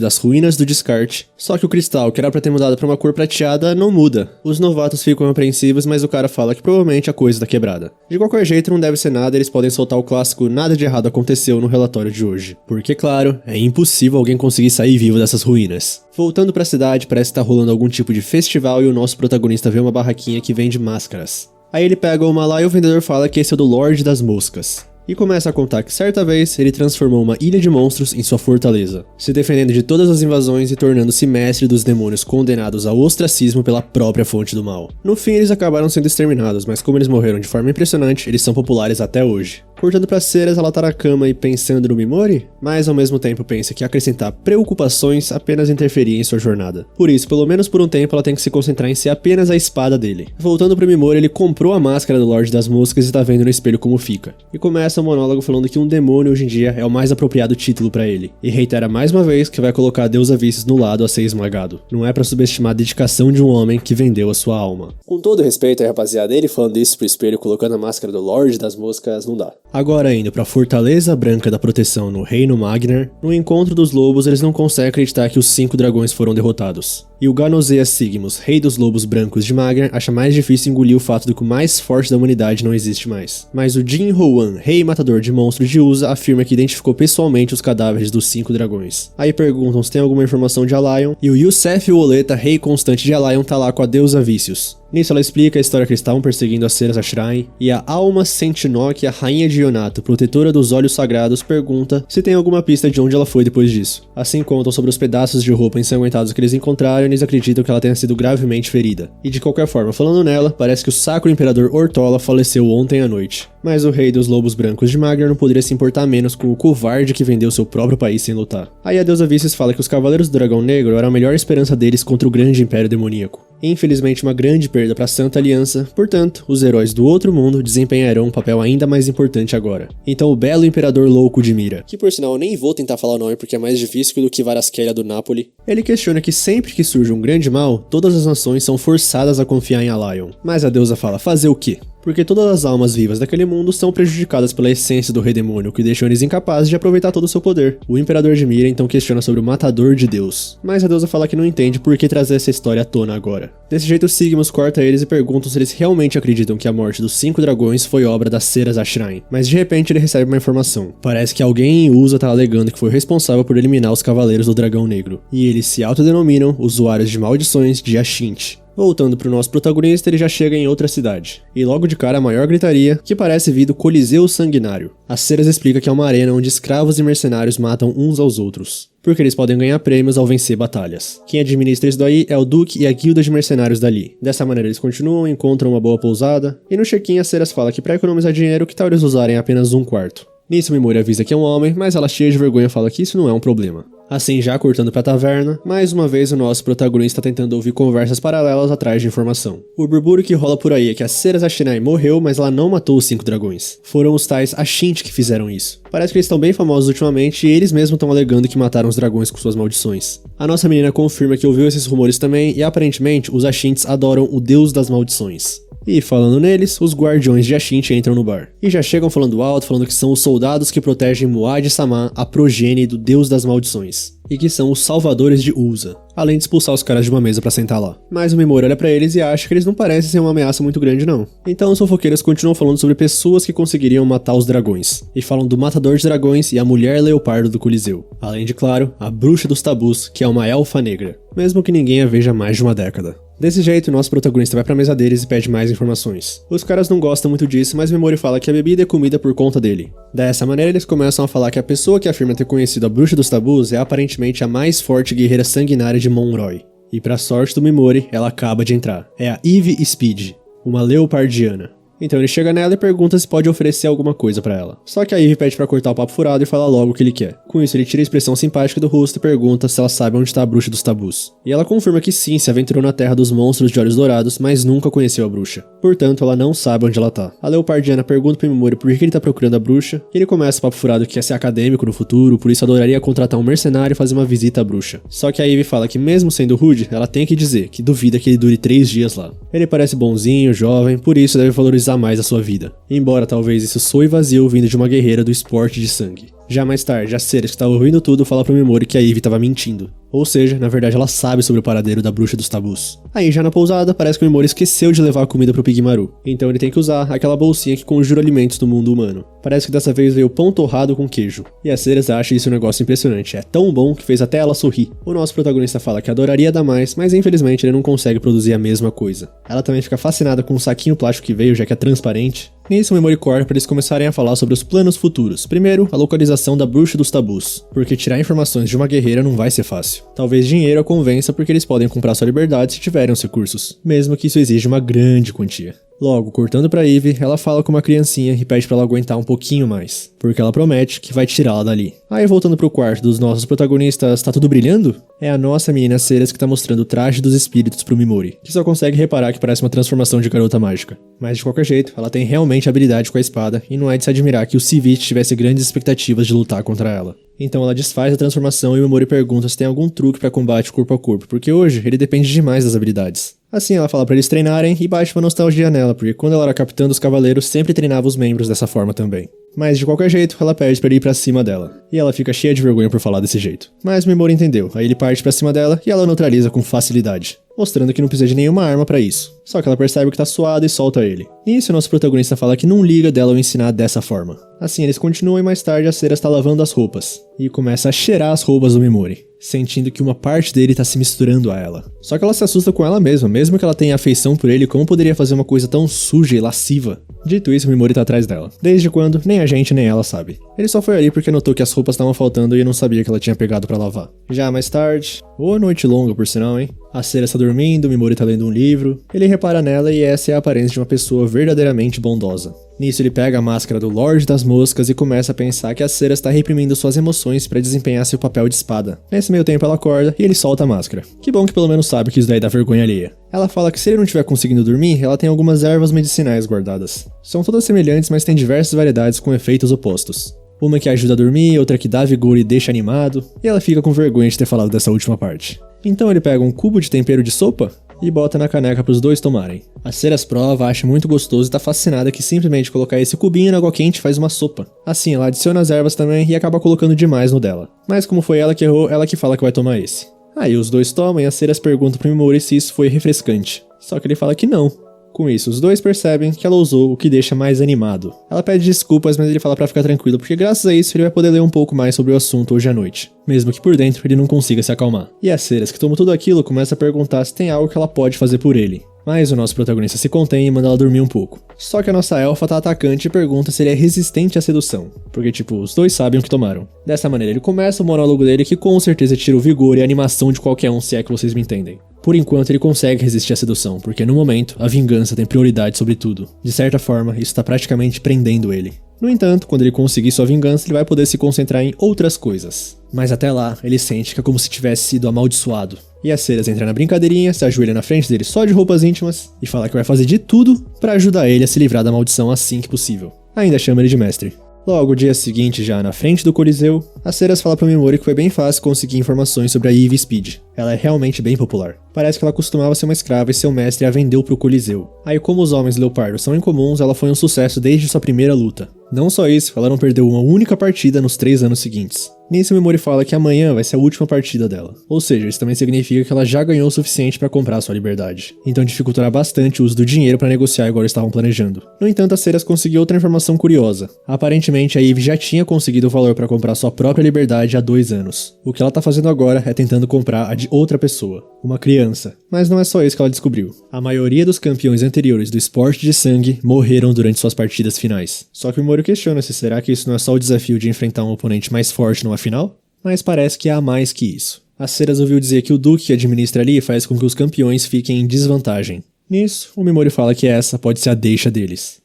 das ruínas do descarte, só que o cristal, que era pra ter mudado pra uma cor prateada, não muda. Os novatos ficam apreensivos, mas o cara fala que provavelmente a coisa tá quebrada. De qualquer jeito, não deve ser nada, eles podem soltar o clássico "nada de errado aconteceu" no relatório de hoje. Porque, claro, é impossível alguém conseguir sair vivo dessas ruínas. Voltando pra cidade, parece que tá rolando algum tipo de festival e o nosso protagonista vê uma barraquinha que vende máscaras. Aí ele pega uma lá e o vendedor fala que esse é o do Lorde das Moscas. E começa a contar que certa vez ele transformou uma ilha de monstros em sua fortaleza, se defendendo de todas as invasões e tornando-se mestre dos demônios condenados ao ostracismo pela própria fonte do mal. No fim eles acabaram sendo exterminados, mas como eles morreram de forma impressionante, eles são populares até hoje. Cortando pra ceras, ela tá na cama e pensando no Mimori, mas ao mesmo tempo pensa que acrescentar preocupações apenas interferia em sua jornada. Por isso, pelo menos por um tempo, ela tem que se concentrar em ser apenas a espada dele. Voltando pro Mimori, ele comprou a máscara do Lorde das Moscas e tá vendo no espelho como fica. E começa o monólogo falando que um demônio hoje em dia é o mais apropriado título pra ele. E reitera mais uma vez que vai colocar a deusa Vicious no lado a ser esmagado. Não é pra subestimar a dedicação de um homem que vendeu a sua alma. Com todo respeito aí, rapaziada, ele falando isso pro espelho colocando a máscara do Lorde das Moscas não dá. Agora indo pra Fortaleza Branca da Proteção no Reino Magnar, no encontro dos lobos eles não conseguem acreditar que os 5 dragões foram derrotados. E o Ganozeia Sigmus, rei dos lobos brancos de Magnar, acha mais difícil engolir o fato de que o mais forte da humanidade não existe mais. Mas o Jin Hoan, rei matador de monstros de Usa, afirma que identificou pessoalmente os cadáveres dos 5 dragões. Aí perguntam se tem alguma informação de Allion, e o Yusef Woleta, rei constante de Allion, tá lá com a deusa Vicious. Nisso ela explica a história que eles estavam perseguindo as ceras Ashirain, e a Alma Sentinok, a rainha de Yonato, protetora dos olhos sagrados, pergunta se tem alguma pista de onde ela foi depois disso. Assim contam sobre os pedaços de roupa ensanguentados que eles encontraram e eles acreditam que ela tenha sido gravemente ferida. E de qualquer forma, falando nela, parece que o Sacro Imperador Ortola faleceu ontem à noite. Mas o rei dos lobos brancos de Magnar não poderia se importar menos com o covarde que vendeu seu próprio país sem lutar. Aí a deusa Vicious fala que os Cavaleiros do Dragão Negro eram a melhor esperança deles contra o grande Império Demoníaco. Infelizmente uma grande perda para a Santa Aliança, portanto, os heróis do outro mundo desempenharão um papel ainda mais importante agora. Então o belo Imperador Louco de Mira, que por sinal eu nem vou tentar falar o nome porque é mais difícil do que Varaskelia do Napoli, ele questiona que sempre que surge um grande mal, todas as nações são forçadas a confiar em Allion. Mas a deusa fala, fazer o quê? Porque todas as almas vivas daquele mundo são prejudicadas pela essência do rei demônio, o que deixam eles incapazes de aproveitar todo o seu poder. O Imperador de Mira então questiona sobre o Matador de Deus, mas a deusa fala que não entende por que trazer essa história à tona agora. Desse jeito Sigmus corta eles e pergunta se eles realmente acreditam que a morte dos 5 dragões foi obra das ceras Ashirain, mas de repente ele recebe uma informação. Parece que alguém em Usa tá alegando que foi responsável por eliminar os Cavaleiros do Dragão Negro, e eles se autodenominam usuários de maldições de Ashint. Voltando pro nosso protagonista, ele já chega em outra cidade. E logo de cara a maior gritaria, que parece vir do Coliseu Sanguinário. A Ceras explica que é uma arena onde escravos e mercenários matam uns aos outros, porque eles podem ganhar prêmios ao vencer batalhas. Quem administra isso daí é o Duque e a guilda de mercenários dali. Dessa maneira eles continuam, encontram uma boa pousada, e no check-in a Ceras fala que para economizar dinheiro, que tal eles usarem apenas um quarto. Nisso Mimori avisa que é um homem, mas ela cheia de vergonha fala que isso não é um problema. Assim, já cortando pra taverna, mais uma vez o nosso protagonista tá tentando ouvir conversas paralelas atrás de informação. O burburinho que rola por aí é que a Ceras Ashinae morreu, mas ela não matou os 5 dragões. Foram os tais Ashint que fizeram isso. Parece que eles estão bem famosos ultimamente e eles mesmos estão alegando que mataram os dragões com suas maldições. A nossa menina confirma que ouviu esses rumores também e aparentemente os Ashints adoram o deus das maldições. E falando neles, os guardiões de Ashinti entram no bar. E já chegam falando alto, falando que são os soldados que protegem Muad-sama, a progenie do deus das maldições. E que são os salvadores de Usa, além de expulsar os caras de uma mesa pra sentar lá. Mas o Mimori olha pra eles e acha que eles não parecem ser uma ameaça muito grande não. Então os fofoqueiros continuam falando sobre pessoas que conseguiriam matar os dragões. E falam do matador de dragões e a mulher leopardo do Coliseu. Além de, claro, a bruxa dos tabus, que é uma elfa negra. Mesmo que ninguém a veja há mais de uma década. Desse jeito, nosso protagonista vai pra mesa deles e pede mais informações. Os caras não gostam muito disso, mas Mimori fala que a bebida é comida por conta dele. Dessa maneira, eles começam a falar que a pessoa que afirma ter conhecido a bruxa dos tabus é aparentemente a mais forte guerreira sanguinária de Monroy. E pra sorte do Mimori, ela acaba de entrar. É a Eve Speed, uma leopardiana. Então ele chega nela e pergunta se pode oferecer alguma coisa pra ela. Só que a Eve pede pra cortar o papo furado e fala logo o que ele quer. Com isso ele tira a expressão simpática do rosto e pergunta se ela sabe onde tá a bruxa dos tabus. E ela confirma que sim, se aventurou na terra dos monstros de olhos dourados, mas nunca conheceu a bruxa. Portanto, ela não sabe onde ela tá. A leopardiana pergunta pro Mimori por que ele tá procurando a bruxa, e ele começa o papo furado que quer ser acadêmico no futuro, por isso adoraria contratar um mercenário e fazer uma visita à bruxa. Só que a Eve fala que mesmo sendo rude, ela tem que dizer que duvida que ele dure 3 dias lá. Ele parece bonzinho, jovem, por isso deve valorizar mais a sua vida. Embora talvez isso soe vazio vindo de uma guerreira do esporte de sangue. Já mais tarde, a Ceres, que estava ouvindo tudo, fala pro Mimori que a Eve estava mentindo. Ou seja, na verdade ela sabe sobre o paradeiro da bruxa dos tabus. Aí já na pousada, parece que o Mimori esqueceu de levar a comida pro Pigmaru. Então ele tem que usar aquela bolsinha que conjura alimentos do mundo humano. Parece que dessa vez veio pão torrado com queijo. E a Ceres acha isso um negócio impressionante. É tão bom que fez até ela sorrir. O nosso protagonista fala que adoraria dar mais, mas infelizmente ele não consegue produzir a mesma coisa. Ela também fica fascinada com o saquinho plástico que veio, já que é transparente. Nisso o Mimori corta para eles começarem a falar sobre os planos futuros. Primeiro, a localização da bruxa dos tabus, porque tirar informações de uma guerreira não vai ser fácil. Talvez dinheiro a convença porque eles podem comprar sua liberdade se tiverem os recursos, mesmo que isso exija uma grande quantia. Logo, cortando pra Eve, ela fala com uma criancinha e pede pra ela aguentar um pouquinho mais, porque ela promete que vai tirá-la dali. Aí voltando pro quarto dos nossos protagonistas, tá tudo brilhando? É a nossa menina Ceres que tá mostrando o traje dos espíritos pro Mimori, que só consegue reparar que parece uma transformação de garota mágica. Mas de qualquer jeito, ela tem realmente habilidade com a espada, e não é de se admirar que o Sivit tivesse grandes expectativas de lutar contra ela. Então ela desfaz a transformação e o Mimori pergunta se tem algum truque pra combate corpo a corpo, porque hoje ele depende demais das habilidades. Assim ela fala pra eles treinarem e bate uma nostalgia nela, porque quando ela era capitã dos cavaleiros sempre treinava os membros dessa forma também. Mas de qualquer jeito, ela pede pra ele ir pra cima dela. E ela fica cheia de vergonha por falar desse jeito. Mas o Mimori entendeu, aí ele parte pra cima dela e ela neutraliza com facilidade, mostrando que não precisa de nenhuma arma pra isso. Só que ela percebe que tá suada e solta ele. Nisso, nosso protagonista fala que não liga dela ao ensinar dessa forma. Assim, eles continuam e mais tarde a Ceres tá lavando as roupas. E começa a cheirar as roupas do Mimori, sentindo que uma parte dele tá se misturando a ela. Só que ela se assusta com ela mesma, mesmo que ela tenha afeição por ele, como poderia fazer uma coisa tão suja e lasciva? Dito isso, o Mimori tá atrás dela. Desde quando, nem a gente nem ela sabe. Ele só foi ali porque notou que as roupas estavam faltando e não sabia que ela tinha pegado pra lavar. Já mais tarde, ou noite longa por sinal, hein? A Ceres tá dormindo, o Mimori tá lendo um livro. Ele repara nela e essa é a aparência de uma pessoa verdadeiramente bondosa. Nisso ele pega a máscara do Lorde das Moscas e começa a pensar que a Ceres está reprimindo suas emoções para desempenhar seu papel de espada. Nesse meio tempo ela acorda e ele solta a máscara. Que bom que pelo menos sabe que isso daí dá vergonha alheia. Ela fala que se ele não estiver conseguindo dormir, ela tem algumas ervas medicinais guardadas. São todas semelhantes, mas tem diversas variedades com efeitos opostos. Uma que ajuda a dormir, outra que dá vigor e deixa animado, e ela fica com vergonha de ter falado dessa última parte. Então ele pega um cubo de tempero de sopa e bota na caneca para os dois tomarem. A Ceres prova, acha muito gostoso e tá fascinada que simplesmente colocar esse cubinho na água quente faz uma sopa. Assim, ela adiciona as ervas também e acaba colocando demais no dela. Mas como foi ela que errou, ela que fala que vai tomar esse. Aí os dois tomam e a Ceres pergunta pro Mimori se isso foi refrescante. Só que ele fala que não. Com isso, os dois percebem que ela usou o que deixa mais animado. Ela pede desculpas, mas ele fala pra ficar tranquilo, porque graças a isso ele vai poder ler um pouco mais sobre o assunto hoje à noite, mesmo que por dentro ele não consiga se acalmar. E a Ceres, que toma tudo aquilo, começa a perguntar se tem algo que ela pode fazer por ele. Mas o nosso protagonista se contém e manda ela dormir um pouco. Só que a nossa elfa tá atacante e pergunta se ele é resistente à sedução, porque tipo, os dois sabem o que tomaram. Dessa maneira ele começa o monólogo dele que com certeza tira o vigor e a animação de qualquer um, se é que vocês me entendem. Por enquanto ele consegue resistir à sedução, porque no momento a vingança tem prioridade sobre tudo. De certa forma, isso tá praticamente prendendo ele. No entanto, quando ele conseguir sua vingança, ele vai poder se concentrar em outras coisas. Mas até lá, ele sente que é como se tivesse sido amaldiçoado. E a Ceres entra na brincadeirinha, se ajoelha na frente dele só de roupas íntimas e fala que vai fazer de tudo pra ajudar ele a se livrar da maldição assim que possível. Ainda chama ele de mestre. Logo, o dia seguinte, já na frente do Coliseu, a Ceres fala pro Mimori que foi bem fácil conseguir informações sobre a Eve Speed. Ela é realmente bem popular. Parece que ela costumava ser uma escrava e seu mestre a vendeu pro Coliseu. Aí como os homens leopardo são incomuns, ela foi um sucesso desde sua primeira luta. Não só isso, ela não perdeu uma única partida nos 3 anos seguintes. Nisso, Mimori fala que amanhã vai ser a última partida dela. Ou seja, isso também significa que ela já ganhou o suficiente para comprar sua liberdade. Então dificultará bastante o uso do dinheiro para negociar igual eles estavam planejando. No entanto, a Ceras conseguiu outra informação curiosa. Aparentemente, a Eve já tinha conseguido o valor para comprar sua própria liberdade há 2 anos. O que ela tá fazendo agora é tentando comprar a de outra pessoa, uma criança. Mas não é só isso que ela descobriu. A maioria dos campeões anteriores do esporte de sangue morreram durante suas partidas finais. Só que o Mimori questiona se será que isso não é só o desafio de enfrentar um oponente mais forte numa final? Mas parece que há mais que isso. A Ceras ouviu dizer que o Duque que administra ali faz com que os campeões fiquem em desvantagem. Nisso, o Mimori fala que essa pode ser a deixa deles.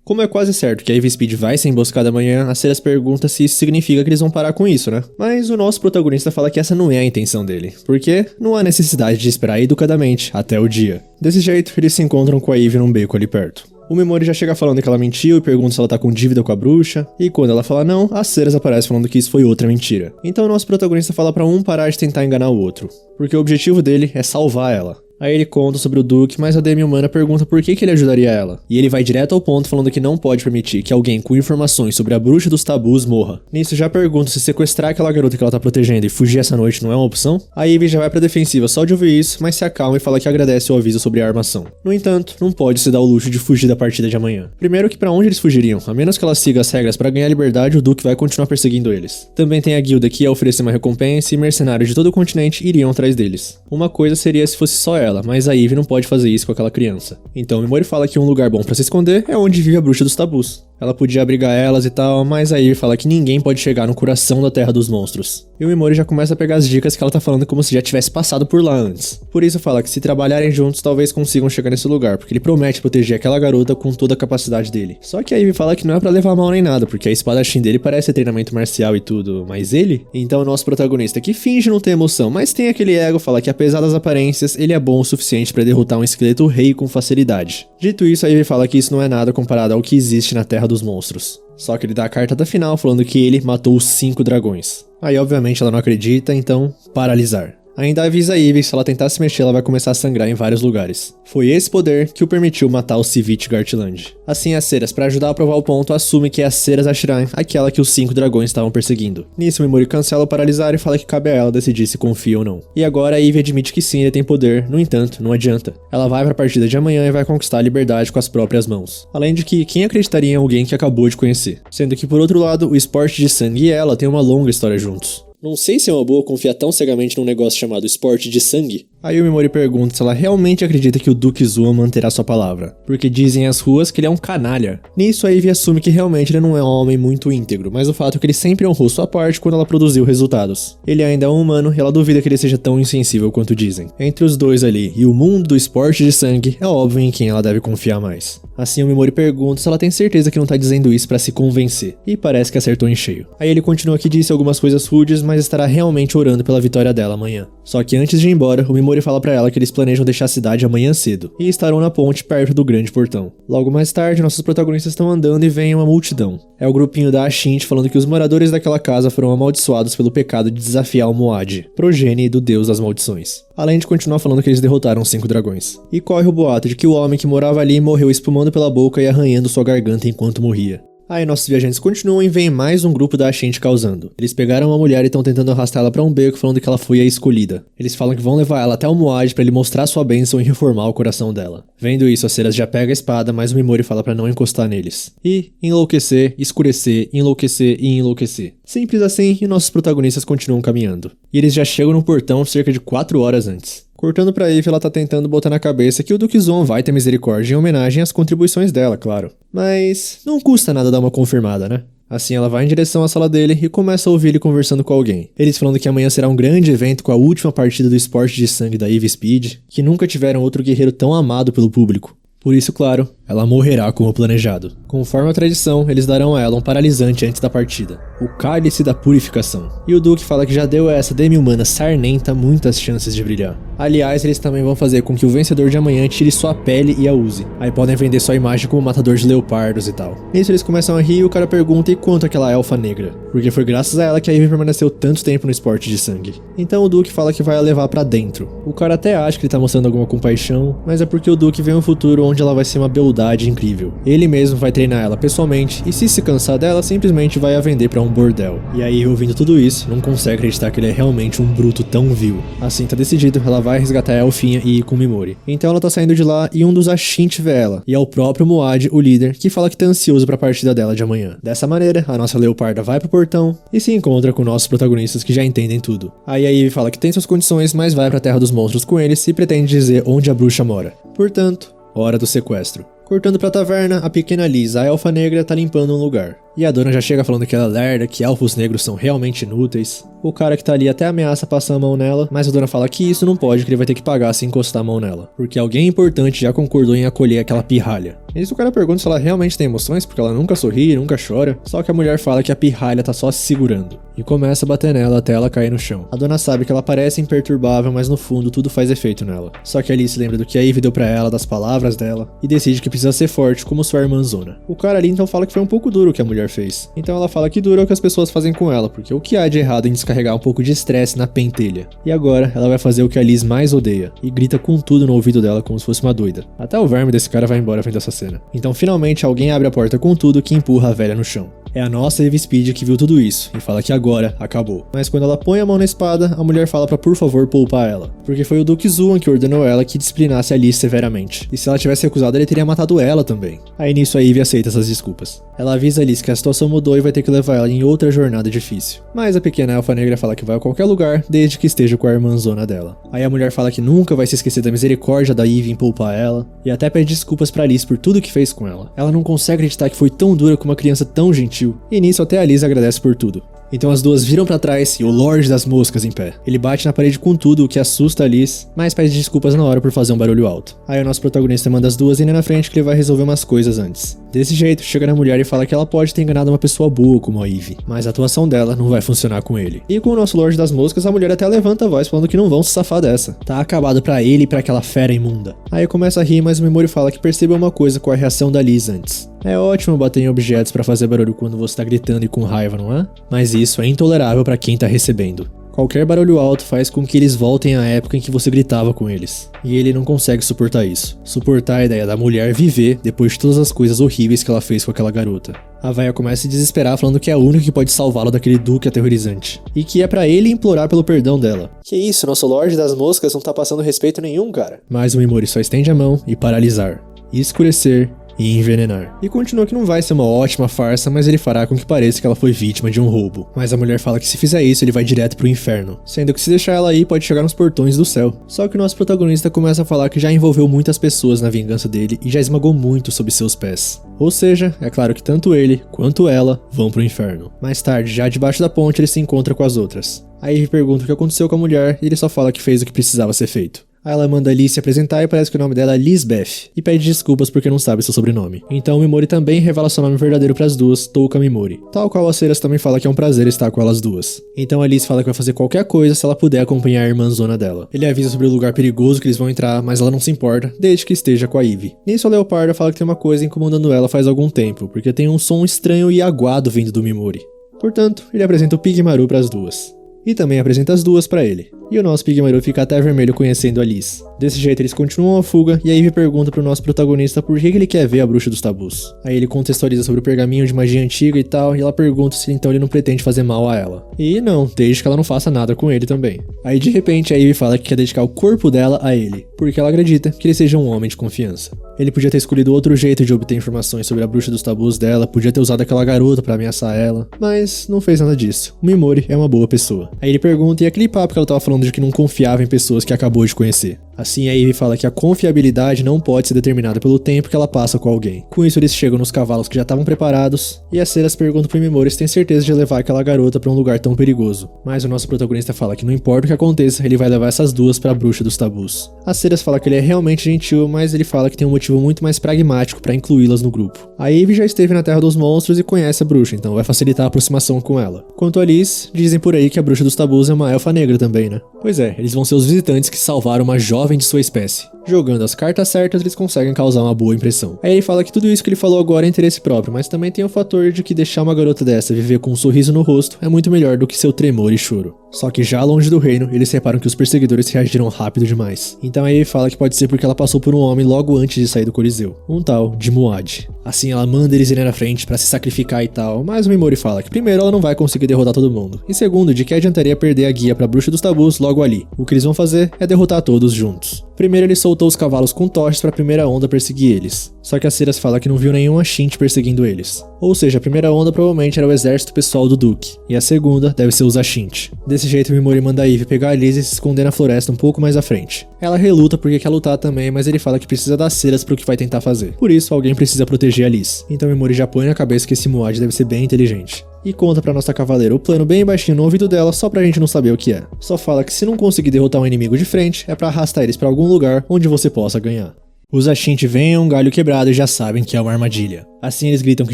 Como é quase certo que a Ivy Speed vai ser emboscada amanhã, a Ceras pergunta se isso significa que eles vão parar com isso, né? Mas o nosso protagonista fala que essa não é a intenção dele, porque não há necessidade de esperar educadamente até o dia. Desse jeito, eles se encontram com a Ivy num beco ali perto. O Mimori já chega falando que ela mentiu e pergunta se ela tá com dívida com a bruxa, e quando ela fala não, a Ceras aparece falando que isso foi outra mentira. Então o nosso protagonista fala pra um parar de tentar enganar o outro, porque o objetivo dele é salvar ela. Aí ele conta sobre o Duque, mas a demi-humana pergunta por que ele ajudaria ela. E ele vai direto ao ponto falando que não pode permitir que alguém com informações sobre a bruxa dos tabus morra. Nisso já pergunta se sequestrar aquela garota que ela tá protegendo e fugir essa noite não é uma opção. A Ivy já vai pra defensiva só de ouvir isso, mas se acalma e fala que agradece o aviso sobre a armação. No entanto, não pode se dar o luxo de fugir da partida de amanhã. Primeiro que pra onde eles fugiriam? A menos que ela siga as regras pra ganhar liberdade, o Duque vai continuar perseguindo eles. Também tem a guilda que ia oferecer uma recompensa e mercenários de todo o continente iriam atrás deles. Uma coisa seria se fosse só ela, mas a Ivy não pode fazer isso com aquela criança. Então o Mimori fala que um lugar bom pra se esconder é onde vive a bruxa dos tabus. Ela podia abrigar elas e tal, mas a Ivy fala que ninguém pode chegar no coração da Terra dos Monstros. E o Mimori já começa a pegar as dicas que ela tá falando como se já tivesse passado por lá antes. Por isso fala que se trabalharem juntos talvez consigam chegar nesse lugar, porque ele promete proteger aquela garota com toda a capacidade dele. Só que a Ivy fala que não é pra levar mal nem nada, porque a espadachim dele parece ser treinamento marcial e tudo, mas ele? Então o nosso protagonista, que finge não ter emoção, mas tem aquele ego, fala que apesar das aparências, ele é bom o suficiente pra derrotar um esqueleto rei com facilidade. Dito isso, a Ivy fala que isso não é nada comparado ao que existe na Terra dos Monstros. Só que ele dá a carta da final falando que ele matou os 5 dragões. Aí obviamente ela não acredita, então paralisar. Ainda avisa a Ivy que se ela tentar se mexer ela vai começar a sangrar em vários lugares. Foi esse poder que o permitiu matar o Sivit Gartland. Assim a Ceras, para ajudar a provar o ponto, assume que é a Ceras Ashiran, aquela que os 5 dragões estavam perseguindo. Nisso o Mimori cancela o paralisar e fala que cabe a ela decidir se confia ou não. E agora a Ivy admite que sim, ele tem poder, no entanto, não adianta. Ela vai pra partida de amanhã e vai conquistar a liberdade com as próprias mãos. Além de que, quem acreditaria em alguém que acabou de conhecer? Sendo que por outro lado, o esporte de sangue e ela têm uma longa história juntos. Não sei se é uma boa confiar tão cegamente num negócio chamado esporte de sangue. Aí o Mimori pergunta se ela realmente acredita que o Duque Zua manterá sua palavra, porque dizem as ruas que ele é um canalha. Nisso a Ivy assume que realmente ele não é um homem muito íntegro, mas o fato é que ele sempre honrou sua parte quando ela produziu resultados. Ele ainda é um humano e ela duvida que ele seja tão insensível quanto dizem. Entre os dois ali e o mundo do esporte de sangue, é óbvio em quem ela deve confiar mais. Assim o Mimori pergunta se ela tem certeza que não tá dizendo isso pra se convencer, e parece que acertou em cheio. Aí ele continua que disse algumas coisas rudes, mas estará realmente orando pela vitória dela amanhã. Só que antes de ir embora, o Mimori fala pra ela que eles planejam deixar a cidade amanhã cedo, e estarão na ponte perto do grande portão. Logo mais tarde, nossos protagonistas estão andando e vem uma multidão. É o grupinho da Ashint falando que os moradores daquela casa foram amaldiçoados pelo pecado de desafiar o Moad, progenie do deus das maldições. Além de continuar falando que eles derrotaram 5 dragões. E corre o boato de que o homem que morava ali morreu espumando pela boca e arranhando sua garganta enquanto morria. Aí nossos viajantes continuam e vem mais um grupo da Ashint causando. Eles pegaram uma mulher e estão tentando arrastá-la pra um beco falando que ela foi a escolhida. Eles falam que vão levar ela até o Moad pra ele mostrar sua bênção e reformar o coração dela. Vendo isso, a Ceras já pega a espada, mas o Mimori fala pra não encostar neles. E enlouquecer, escurecer, enlouquecer e enlouquecer. Simples assim, e nossos protagonistas continuam caminhando. E eles já chegam no portão cerca de 4 horas antes. Cortando pra Ivy, ela tá tentando botar na cabeça que o Duque Zon vai ter misericórdia em homenagem às contribuições dela, claro. Mas não custa nada dar uma confirmada, né? Assim ela vai em direção à sala dele e começa a ouvir ele conversando com alguém. Eles falando que amanhã será um grande evento com a última partida do esporte de sangue da Ivy Speed, que nunca tiveram outro guerreiro tão amado pelo público. Por isso, claro, ela morrerá como planejado. Conforme a tradição, eles darão a ela um paralisante antes da partida, o Cálice da Purificação. E o Duque fala que já deu a essa demi-humana sarnenta muitas chances de brilhar. Aliás, eles também vão fazer com que o vencedor de amanhã tire sua pele e a use. Aí podem vender sua imagem como matador de leopardos e tal. Nisso eles começam a rir e o cara pergunta e quanto aquela elfa negra, porque foi graças a ela que a Ivy permaneceu tanto tempo no esporte de sangue. Então o Duke fala que vai a levar pra dentro. O cara até acha que ele tá mostrando alguma compaixão, mas é porque o Duke vê um futuro onde ela vai ser uma beldade incrível. Ele mesmo vai treinar ela pessoalmente e se cansar dela, simplesmente vai a vender pra um bordel. E aí, ouvindo tudo isso, não consegue acreditar que ele é realmente um bruto tão vil. Assim tá decidido, ela vai resgatar a elfinha e ir com Mimori. Então ela tá saindo de lá e um dos Ashinti vê ela. E é o próprio Muad, o líder, que fala que tá ansioso pra partida dela de amanhã. Dessa maneira, a nossa leoparda vai pro portão e se encontra com nossos protagonistas que já entendem tudo. Aí a Ivy fala que tem suas condições, mas vai pra Terra dos Monstros com eles e pretende dizer onde a bruxa mora. Portanto, hora do sequestro. Cortando pra taverna, a pequena Liz, a elfa negra, tá limpando um lugar. E a dona já chega falando que ela é lerda, que elfos negros são realmente inúteis. O cara que tá ali até ameaça passar a mão nela, mas a dona fala que isso não pode, que ele vai ter que pagar se encostar a mão nela. Porque alguém importante já concordou em acolher aquela pirralha. Nisso o cara pergunta se ela realmente tem emoções, porque ela nunca sorri, nunca chora. Só que a mulher fala que a pirralha tá só se segurando. E começa a bater nela até ela cair no chão. A dona sabe que ela parece imperturbável, mas no fundo tudo faz efeito nela. Só que a Alice lembra do que a Ivy deu pra ela, das palavras dela, e decide que precisa ser forte como sua irmãzona. O cara ali então fala que foi um pouco duro o que a mulher fez. Então ela fala que duro é o que as pessoas fazem com ela, porque o que há de errado em descarregar um pouco de estresse na pentelha. E agora ela vai fazer o que a Liz mais odeia, e grita com tudo no ouvido dela como se fosse uma doida. Até o verme desse cara vai embora vendo essa cena. Então finalmente alguém abre a porta com tudo que empurra a velha no chão. É a nossa Ivy Speed que viu tudo isso, e fala que agora acabou. Mas quando ela põe a mão na espada, a mulher fala pra por favor poupar ela. Porque foi o Duke Zuan que ordenou ela que disciplinasse a Liz severamente. E se ela tivesse recusado, ele teria matado ela também. Aí nisso a Ivy aceita essas desculpas. Ela avisa a Liz que a situação mudou e vai ter que levar ela em outra jornada difícil. Mas a pequena elfa negra fala que vai a qualquer lugar, desde que esteja com a irmãzona dela. Aí a mulher fala que nunca vai se esquecer da misericórdia da Ivy em poupar ela, e até pede desculpas pra Liz por tudo que fez com ela. Ela não consegue acreditar que foi tão dura com uma criança tão gentil, e nisso até a Liz agradece por tudo. Então as duas viram pra trás e o Lorde das Moscas em pé. Ele bate na parede com tudo, o que assusta a Liz, mas pede desculpas na hora por fazer um barulho alto. Aí o nosso protagonista manda as duas irem na frente que ele vai resolver umas coisas antes. Desse jeito, chega na mulher e fala que ela pode ter enganado uma pessoa boa como a Ivy, mas a atuação dela não vai funcionar com ele. E com o nosso Lorde das Moscas, a mulher até levanta a voz falando que não vão se safar dessa. Tá acabado pra ele e pra aquela fera imunda. Aí começa a rir, mas o Mimori fala que percebeu uma coisa com a reação da Liz antes. É ótimo bater em objetos pra fazer barulho quando você tá gritando e com raiva, não é? Mas isso é intolerável pra quem tá recebendo. Qualquer barulho alto faz com que eles voltem à época em que você gritava com eles. E ele não consegue suportar isso. Suportar a ideia da mulher viver depois de todas as coisas horríveis que ela fez com aquela garota. A véia começa a se desesperar falando que é a única que pode salvá-la daquele duque aterrorizante. E que é pra ele implorar pelo perdão dela. Que isso, nosso Lorde das Moscas não tá passando respeito nenhum, cara. Mas o Mimori só estende a mão e paralisar. E escurecer. E envenenar. E continua que não vai ser uma ótima farsa, mas ele fará com que pareça que ela foi vítima de um roubo. Mas a mulher fala que se fizer isso, ele vai direto pro inferno. Sendo que se deixar ela aí, pode chegar nos portões do céu. Só que o nosso protagonista começa a falar que já envolveu muitas pessoas na vingança dele e já esmagou muito sob seus pés. Ou seja, é claro que tanto ele quanto ela vão pro inferno. Mais tarde, já debaixo da ponte, ele se encontra com as outras. Aí ele pergunta o que aconteceu com a mulher e ele só fala que fez o que precisava ser feito. Aí ela manda a Liz se apresentar e parece que o nome dela é Lisbeth, e pede desculpas porque não sabe seu sobrenome. Então o Mimori também revela seu nome verdadeiro pras duas, Touka Mimori. Tal qual a Ceras também fala que é um prazer estar com elas duas. Então a Liz fala que vai fazer qualquer coisa se ela puder acompanhar a irmãzona dela. Ele avisa sobre o lugar perigoso que eles vão entrar, mas ela não se importa, desde que esteja com a Ivy. Nisso a Leoparda fala que tem uma coisa incomodando ela faz algum tempo, porque tem um som estranho e aguado vindo do Mimori. Portanto, ele apresenta o Pigmaru pras duas. E também apresenta as duas pra ele. E o nosso Pigmaru fica até vermelho conhecendo a Liz. Desse jeito eles continuam a fuga e a Ivy pergunta pro nosso protagonista por que ele quer ver a bruxa dos tabus. Aí ele contextualiza sobre o pergaminho de magia antiga e tal, e ela pergunta se então ele não pretende fazer mal a ela. E não, desde que ela não faça nada com ele também. Aí de repente a Ivy fala que quer dedicar o corpo dela a ele, porque ela acredita que ele seja um homem de confiança. Ele podia ter escolhido outro jeito de obter informações sobre a bruxa dos tabus dela, podia ter usado aquela garota pra ameaçar ela, mas não fez nada disso. O Mimori é uma boa pessoa. Aí ele pergunta e aquele papo que ela tava falando de que não confiava em pessoas que acabou de conhecer. Assim a Ivy fala que a confiabilidade não pode ser determinada pelo tempo que ela passa com alguém. Com isso eles chegam nos cavalos que já estavam preparados, e a Ceras pergunta pro Mimori se tem certeza de levar aquela garota pra um lugar tão perigoso. Mas o nosso protagonista fala que não importa o que aconteça, ele vai levar essas duas pra bruxa dos tabus. A Ceras fala que ele é realmente gentil, mas ele fala que tem um motivo muito mais pragmático pra incluí-las no grupo. A Ivy já esteve na Terra dos Monstros e conhece a bruxa, então vai facilitar a aproximação com ela. Quanto a Liz, dizem por aí que a bruxa dos tabus é uma elfa negra também, né? Pois é, eles vão ser os visitantes que salvaram uma jovem de sua espécie. Jogando as cartas certas, eles conseguem causar uma boa impressão. Aí ele fala que tudo isso que ele falou agora é interesse próprio, mas também tem o fator de que deixar uma garota dessa viver com um sorriso no rosto é muito melhor do que seu tremor e choro. Só que já longe do reino, eles reparam que os perseguidores reagiram rápido demais. Então aí ele fala que pode ser porque ela passou por um homem logo antes de sair do Coliseu, um tal de Muad. Assim ela manda eles irem na frente pra se sacrificar e tal, mas o Mimori fala que primeiro ela não vai conseguir derrotar todo mundo, e segundo, de que adiantaria perder a guia pra bruxa dos tabus logo ali. O que eles vão fazer é derrotar todos juntos. Primeiro ele soltou os cavalos com tochas pra primeira onda perseguir eles. Só que a Ceras fala que não viu nenhum Ashint perseguindo eles. Ou seja, a primeira onda provavelmente era o exército pessoal do Duque, e a segunda deve ser os Ashint. Desse jeito o Mimori manda a Ivy pegar a Liz e se esconder na floresta um pouco mais à frente. Ela reluta porque quer lutar também, mas ele fala que precisa das Ceras pro que vai tentar fazer. Por isso, alguém precisa proteger a Liz. Então o Mimori já põe na cabeça que esse Muad deve ser bem inteligente. E conta pra nossa cavaleira o plano bem baixinho no ouvido dela só pra gente não saber o que é. Só fala que se não conseguir derrotar um inimigo de frente, é pra arrastar eles pra algum lugar onde você possa ganhar. Os Ashint veem um galho quebrado e já sabem que é uma armadilha. Assim eles gritam que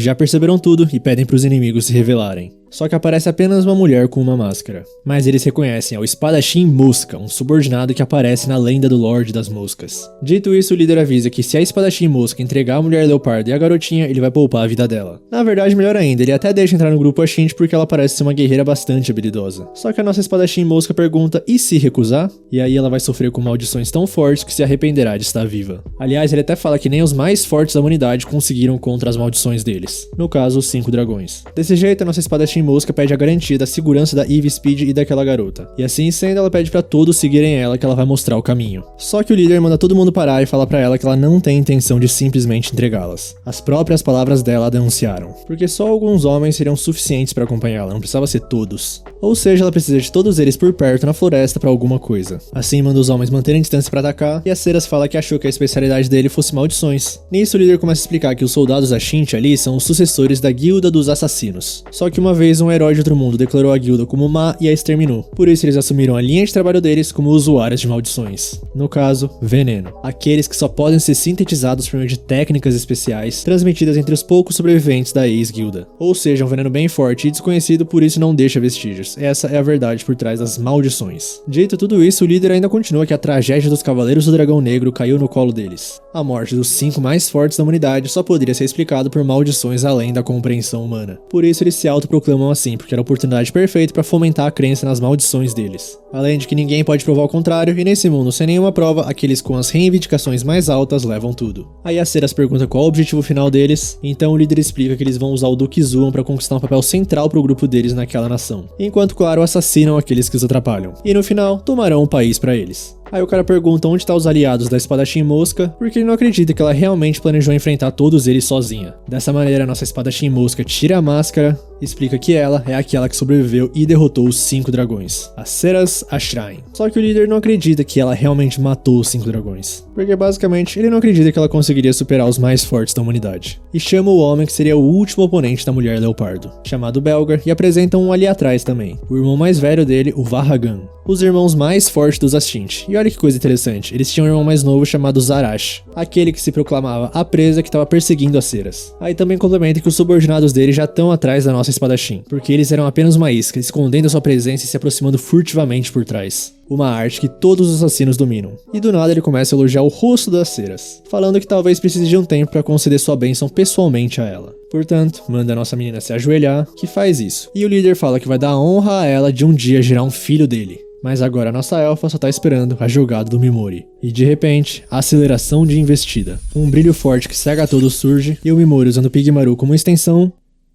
já perceberam tudo e pedem pros inimigos se revelarem. Só que aparece apenas uma mulher com uma máscara. Mas eles reconhecem ao espadachim Mosca, um subordinado que aparece na lenda do Lorde das Moscas. Dito isso, o líder avisa que se a espadachim Mosca entregar a mulher leopardo e a garotinha, ele vai poupar a vida dela. Na verdade, melhor ainda, ele até deixa entrar no grupo Ashint porque ela parece ser uma guerreira bastante habilidosa. Só que a nossa espadachim Mosca pergunta, e se recusar? E aí ela vai sofrer com maldições tão fortes que se arrependerá de estar viva. Aliás, ele até fala que nem os mais fortes da humanidade conseguiram contra as maldições deles. No caso, os 5 dragões. Desse jeito, a nossa espadachim Mosca pede a garantia da segurança da Ivy Speed e daquela garota. E assim sendo, ela pede pra todos seguirem ela que ela vai mostrar o caminho. Só que o líder manda todo mundo parar e fala pra ela que ela não tem intenção de simplesmente entregá-las. As próprias palavras dela a denunciaram. Porque só alguns homens seriam suficientes pra acompanhá-la, não precisava ser todos. Ou seja, ela precisa de todos eles por perto na floresta pra alguma coisa. Assim manda os homens manterem distância pra atacar, e a Ceras fala que achou que a especialidade dele fosse maldições. Nisso o líder começa a explicar que os soldados Ashint ali são os sucessores da Guilda dos Assassinos. Só que uma vez um herói de outro mundo declarou a guilda como má e a exterminou. Por isso eles assumiram a linha de trabalho deles como usuários de maldições. No caso, veneno. Aqueles que só podem ser sintetizados por meio de técnicas especiais transmitidas entre os poucos sobreviventes da ex-guilda. Ou seja, um veneno bem forte e desconhecido, por isso não deixa vestígios. Essa é a verdade por trás das maldições. Dito tudo isso, o líder ainda continua que a tragédia dos Cavaleiros do Dragão Negro caiu no colo deles. A morte dos 5 mais fortes da humanidade só poderia ser explicado por maldições além da compreensão humana. Por isso eles se autoproclamam assim, porque era a oportunidade perfeita para fomentar a crença nas maldições deles. Além de que ninguém pode provar o contrário, e nesse mundo sem nenhuma prova, aqueles com as reivindicações mais altas levam tudo. Aí a Ceras pergunta qual o objetivo final deles, então o líder explica que eles vão usar o Duque Zuan para conquistar um papel central pro grupo deles naquela nação. Enquanto, claro, assassinam aqueles que os atrapalham. E no final, tomarão o país para eles. Aí o cara pergunta onde tá os aliados da espadachim Mosca, porque ele não acredita que ela realmente planejou enfrentar todos eles sozinha. Dessa maneira, nossa espadachim Mosca tira a máscara, explica que ela é aquela que sobreviveu e derrotou os 5 dragões, a Ceras Ashrain. Só que o líder não acredita que ela realmente matou os 5 dragões, porque basicamente ele não acredita que ela conseguiria superar os mais fortes da humanidade. E chama o homem que seria o último oponente da mulher leopardo, chamado Belgar, e apresenta um ali atrás também, o irmão mais velho dele, o Varragan. Os irmãos mais fortes dos Ashint. E olha que coisa interessante, eles tinham um irmão mais novo chamado Zarash, aquele que se proclamava a presa que estava perseguindo as Ceras. Aí também complementa que os subordinados dele já estão atrás da nossa espadachim, porque eles eram apenas uma isca, escondendo a sua presença e se aproximando furtivamente por trás. Uma arte que todos os assassinos dominam. E do nada ele começa a elogiar o rosto das Ceras, falando que talvez precise de um tempo para conceder sua bênção pessoalmente a ela. Portanto, manda a nossa menina se ajoelhar, que faz isso. E o líder fala que vai dar honra a ela de um dia gerar um filho dele. Mas agora a nossa elfa só tá esperando a jogada do Mimori. E de repente, a aceleração de investida. Um brilho forte que cega a todos surge, e o Mimori usando o Pigmaru como extensão,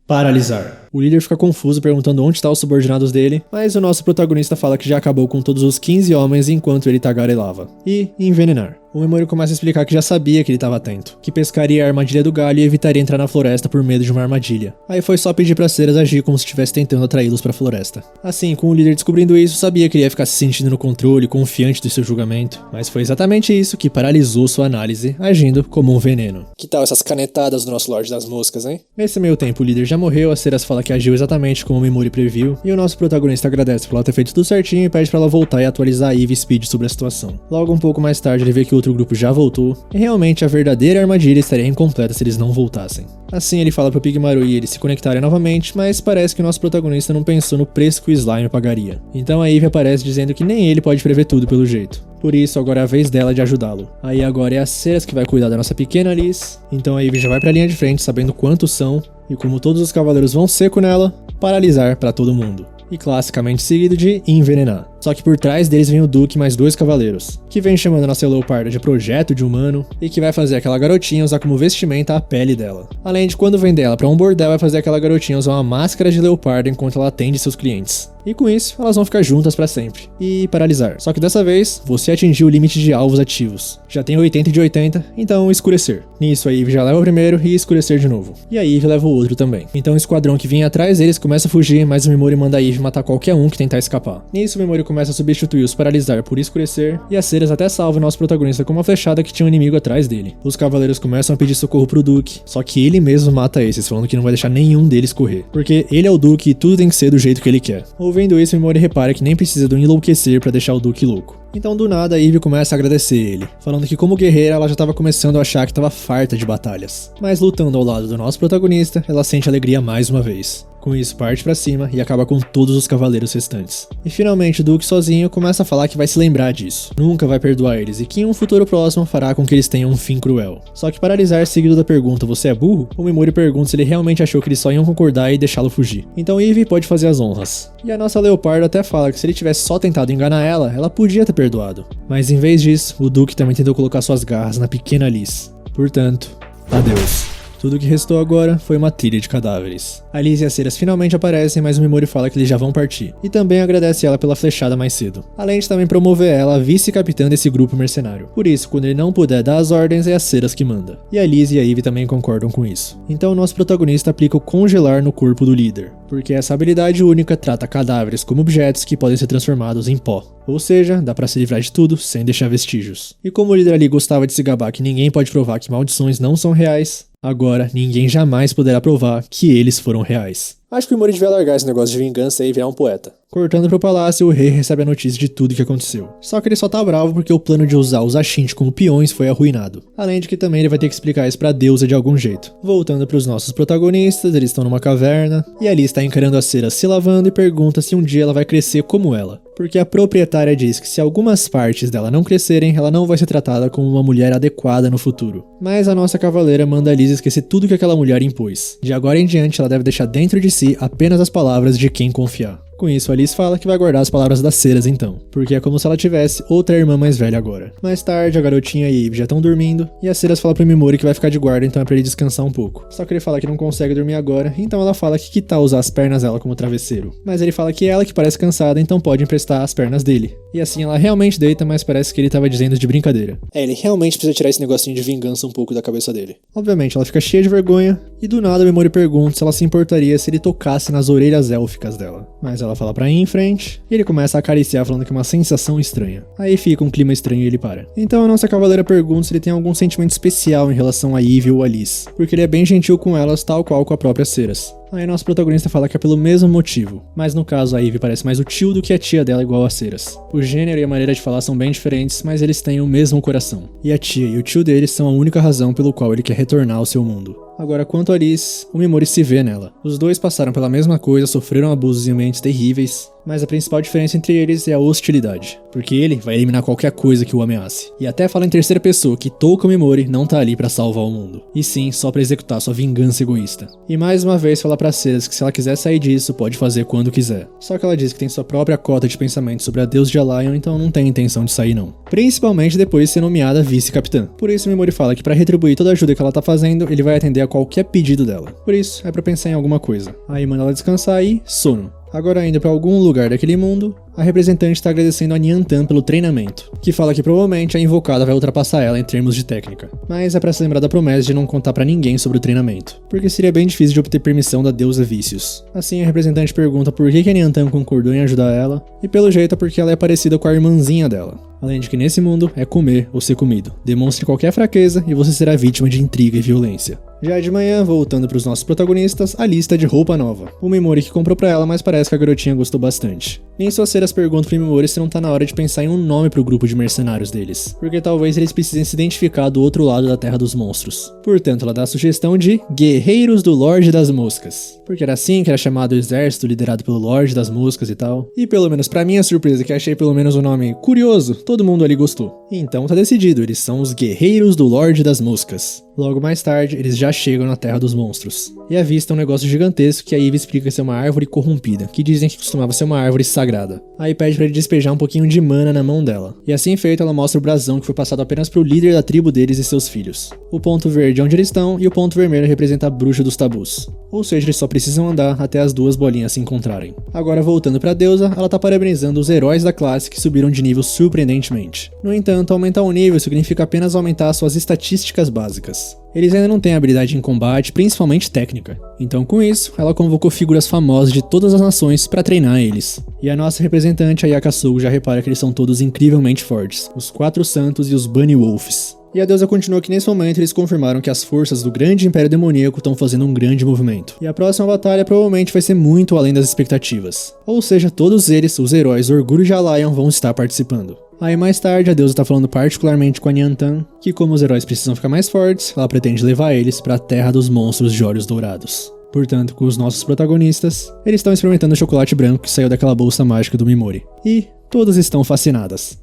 paralisar. O líder fica confuso perguntando onde estão os subordinados dele, mas o nosso protagonista fala que já acabou com todos os 15 homens enquanto ele tagarelava. E envenenar. O Memori começa a explicar que já sabia que ele estava atento, que pescaria a armadilha do galho e evitaria entrar na floresta por medo de uma armadilha. Aí foi só pedir para Ceras agir como se estivesse tentando atraí-los para a floresta. Assim, com o líder descobrindo isso, sabia que ele ia ficar se sentindo no controle, confiante do seu julgamento, mas foi exatamente isso que paralisou sua análise, agindo como um veneno. Que tal essas canetadas do nosso Lorde das Moscas, hein? Nesse meio tempo, o líder já morreu, a Ceras fala que agiu exatamente como o Memori previu, e o nosso protagonista agradece por ela ter feito tudo certinho e pede para ela voltar e atualizar a Eve e Speed sobre a situação. Logo um pouco mais tarde, ele vê que o outro grupo já voltou, e realmente a verdadeira armadilha estaria incompleta se eles não voltassem. Assim ele fala pro Pigmaru e eles se conectarem novamente, mas parece que o nosso protagonista não pensou no preço que o Slime pagaria. Então a Eve aparece dizendo que nem ele pode prever tudo pelo jeito. Por isso, agora é a vez dela de ajudá-lo. Aí agora é a Ceras que vai cuidar da nossa pequena Alice, então a Eve já vai pra linha de frente sabendo quantos são, e como todos os cavaleiros vão seco nela, paralisar pra todo mundo. E classicamente seguido de envenenar. Só que por trás deles vem o Duque e mais 2 cavaleiros, que vem chamando a nossa leoparda de projeto de humano e que vai fazer aquela garotinha usar como vestimenta a pele dela. Além de quando vender ela pra um bordel, vai fazer aquela garotinha usar uma máscara de leopardo enquanto ela atende seus clientes. E com isso, elas vão ficar juntas pra sempre. E paralisar. Só que dessa vez, você atingiu o limite de alvos ativos. Já tem 80 de 80, então escurecer. Nisso a Eve já leva o primeiro e escurecer de novo. E a Eve leva o outro também. Então o esquadrão que vinha atrás deles começa a fugir, mas o Memori manda a Eve matar qualquer um que tentar escapar. Nisso o Memori começa a substituir os paralisar por escurecer, e a Ceras até salva o nosso protagonista com uma flechada que tinha um inimigo atrás dele. Os cavaleiros começam a pedir socorro pro Duque, só que ele mesmo mata esses, falando que não vai deixar nenhum deles correr. Porque ele é o Duque e tudo tem que ser do jeito que ele quer. Ouvindo isso, o Memori repara que nem precisa de um enlouquecer pra deixar o Duque louco. Então do nada a Eve começa a agradecer ele, falando que como guerreira ela já estava começando a achar que estava farta de batalhas. Mas lutando ao lado do nosso protagonista, ela sente alegria mais uma vez. Com isso parte pra cima e acaba com todos os cavaleiros restantes. E finalmente o Duque sozinho começa a falar que vai se lembrar disso, nunca vai perdoar eles e que em um futuro próximo fará com que eles tenham um fim cruel. Só que paralisar seguido da pergunta "você é burro?", o Memori pergunta se ele realmente achou que eles só iam concordar e deixá-lo fugir. Então Eve pode fazer as honras. E a nossa leoparda até fala que se ele tivesse só tentado enganar ela podia ter perdoado. Mas em vez disso, o Duque também tentou colocar suas garras na pequena Alice. Portanto, adeus. Tudo que restou agora foi uma trilha de cadáveres. A Alice e as Ceras finalmente aparecem, mas o Memori fala que eles já vão partir. E também agradece ela pela flechada mais cedo. Além de também promover ela a vice-capitã desse grupo mercenário. Por isso, quando ele não puder dar as ordens, é as Ceras que manda. E a Alice e a Eve também concordam com isso. Então o nosso protagonista aplica o congelar no corpo do líder. Porque essa habilidade única trata cadáveres como objetos que podem ser transformados em pó. Ou seja, dá pra se livrar de tudo sem deixar vestígios. E como o líder ali gostava de se gabar que ninguém pode provar que maldições não são reais, agora ninguém jamais poderá provar que eles foram reais. Acho que o Memori devia largar esse negócio de vingança e virar um poeta. Cortando pro palácio, o rei recebe a notícia de tudo que aconteceu. Só que ele só tá bravo porque o plano de usar os Ashinti como peões foi arruinado. Além de que também ele vai ter que explicar isso pra deusa de algum jeito. Voltando pros nossos protagonistas, eles estão numa caverna, e ali está encarando a Ceras se lavando e pergunta se um dia ela vai crescer como ela. Porque a proprietária diz que se algumas partes dela não crescerem, ela não vai ser tratada como uma mulher adequada no futuro. Mas a nossa cavaleira manda a Liz esquecer tudo que aquela mulher impôs. De agora em diante, ela deve deixar dentro de si apenas as palavras de quem confiar. Com isso, a Alice fala que vai guardar as palavras das Ceras então, porque é como se ela tivesse outra irmã mais velha agora. Mais tarde, a garotinha e a Eve já estão dormindo, e a Ceras fala pro Memori que vai ficar de guarda, então é pra ele descansar um pouco. Só que ele fala que não consegue dormir agora, então ela fala que tal usar as pernas dela como travesseiro. Mas ele fala que é ela que parece cansada, então pode emprestar as pernas dele. E assim ela realmente deita, mas parece que ele tava dizendo de brincadeira. Ele realmente precisa tirar esse negocinho de vingança um pouco da cabeça dele. Obviamente, ela fica cheia de vergonha, e do nada o Memori pergunta se ela se importaria se ele tocasse nas orelhas élficas dela. Mas ela fala pra ir em frente, e ele começa a acariciar falando que é uma sensação estranha. Aí fica um clima estranho e ele para. Então a nossa cavaleira pergunta se ele tem algum sentimento especial em relação a Eve ou a Liz, porque ele é bem gentil com elas, tal qual com a própria Ceras. Aí nosso protagonista fala que é pelo mesmo motivo, mas no caso a Eve parece mais o tio do que a tia dela igual a Ceras. O gênero e a maneira de falar são bem diferentes, mas eles têm o mesmo coração. E a tia e o tio deles são a única razão pelo qual ele quer retornar ao seu mundo. Agora quanto a Liz, o Memori se vê nela. Os dois passaram pela mesma coisa, sofreram abusos em mentes terríveis, Mas a principal diferença entre eles é a hostilidade, porque ele vai eliminar qualquer coisa que o ameace. E até fala em terceira pessoa que Touka Mimori não tá ali pra salvar o mundo, e sim só pra executar sua vingança egoísta. E mais uma vez fala pra Ceres que se ela quiser sair disso, pode fazer quando quiser. Só que ela diz que tem sua própria cota de pensamento sobre a deusa de Allion, então não tem intenção de sair não. Principalmente depois de ser nomeada vice-capitã. Por isso Mimori fala que pra retribuir toda a ajuda que ela tá fazendo, ele vai atender a qualquer pedido dela. Por isso, é pra pensar em alguma coisa. Aí manda ela descansar e sono. Agora indo pra algum lugar daquele mundo, a representante está agradecendo a Nyan Tan pelo treinamento, que fala que provavelmente a invocada vai ultrapassar ela em termos de técnica, mas é pra se lembrar da promessa de não contar pra ninguém sobre o treinamento, porque seria bem difícil de obter permissão da deusa Vícios. Assim a representante pergunta por que a Nyan Tan concordou em ajudar ela, e pelo jeito é porque ela é parecida com a irmãzinha dela. Além de que nesse mundo é comer ou ser comido. Demonstre qualquer fraqueza e você será vítima de intriga e violência. Já de manhã, voltando para os nossos protagonistas, a lista de roupa nova. O Mimori que comprou pra ela, mas parece que a garotinha gostou bastante. Nem só Ceras pergunta pro Mimori se não tá na hora de pensar em um nome pro grupo de mercenários deles, porque talvez eles precisem se identificar do outro lado da Terra dos Monstros. Portanto, ela dá a sugestão de Guerreiros do Lorde das Moscas, porque era assim que era chamado o exército liderado pelo Lorde das Moscas e tal. E pelo menos pra minha surpresa, que achei pelo menos um nome curioso, todo mundo ali gostou. Então tá decidido, eles são os Guerreiros do Lorde das Moscas. Logo mais tarde, eles já chegam na Terra dos Monstros, e avistam um negócio gigantesco que a Eve explica ser uma árvore corrompida, que dizem que costumava ser uma árvore sagrada. Aí pede pra ele despejar um pouquinho de mana na mão dela, e assim feito ela mostra o brasão que foi passado apenas pro líder da tribo deles e seus filhos. O ponto verde é onde eles estão, e o ponto vermelho representa a bruxa dos tabus. Ou seja, eles só precisam andar até as duas bolinhas se encontrarem. Agora voltando pra deusa, ela tá parabenizando os heróis da classe que subiram de nível surpreendentemente. No entanto, aumentar o nível significa apenas aumentar suas estatísticas básicas. Eles ainda não têm habilidade em combate, principalmente técnica. Então com isso, ela convocou figuras famosas de todas as nações para treinar eles. E a nossa representante, a Yakasugo, já repara que eles são todos incrivelmente fortes. Os Quatro Santos e os Bunny Wolves. E a deusa continua que nesse momento eles confirmaram que as forças do grande Império Demoníaco estão fazendo um grande movimento. E a próxima batalha provavelmente vai ser muito além das expectativas. Ou seja, todos eles, os heróis Orgulho de Allion, vão estar participando. Aí mais tarde a deusa tá falando particularmente com a Nyan Tan, que como os heróis precisam ficar mais fortes, ela pretende levar eles para a Terra dos Monstros de Olhos Dourados. Portanto, com os nossos protagonistas, eles estão experimentando o chocolate branco que saiu daquela bolsa mágica do Mimori. E todas estão fascinadas.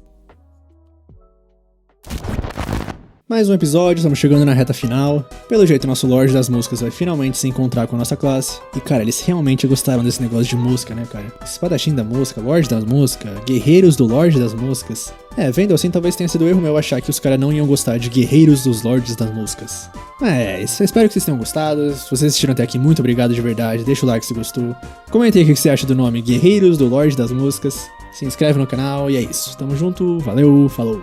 Mais um episódio, estamos chegando na reta final. Pelo jeito, nosso Lorde das Moscas vai finalmente se encontrar com a nossa classe. E cara, eles realmente gostaram desse negócio de mosca, né, cara? Espadachim da mosca, Lorde das Moscas, Guerreiros do Lorde das Moscas. Vendo assim, talvez tenha sido erro meu achar que os caras não iam gostar de Guerreiros dos Lordes das Moscas. Isso, espero que vocês tenham gostado. Se vocês assistiram até aqui, muito obrigado de verdade. Deixa o like se gostou. Comenta aí o que você acha do nome Guerreiros do Lorde das Moscas. Se inscreve no canal e é isso. Tamo junto, valeu, falou!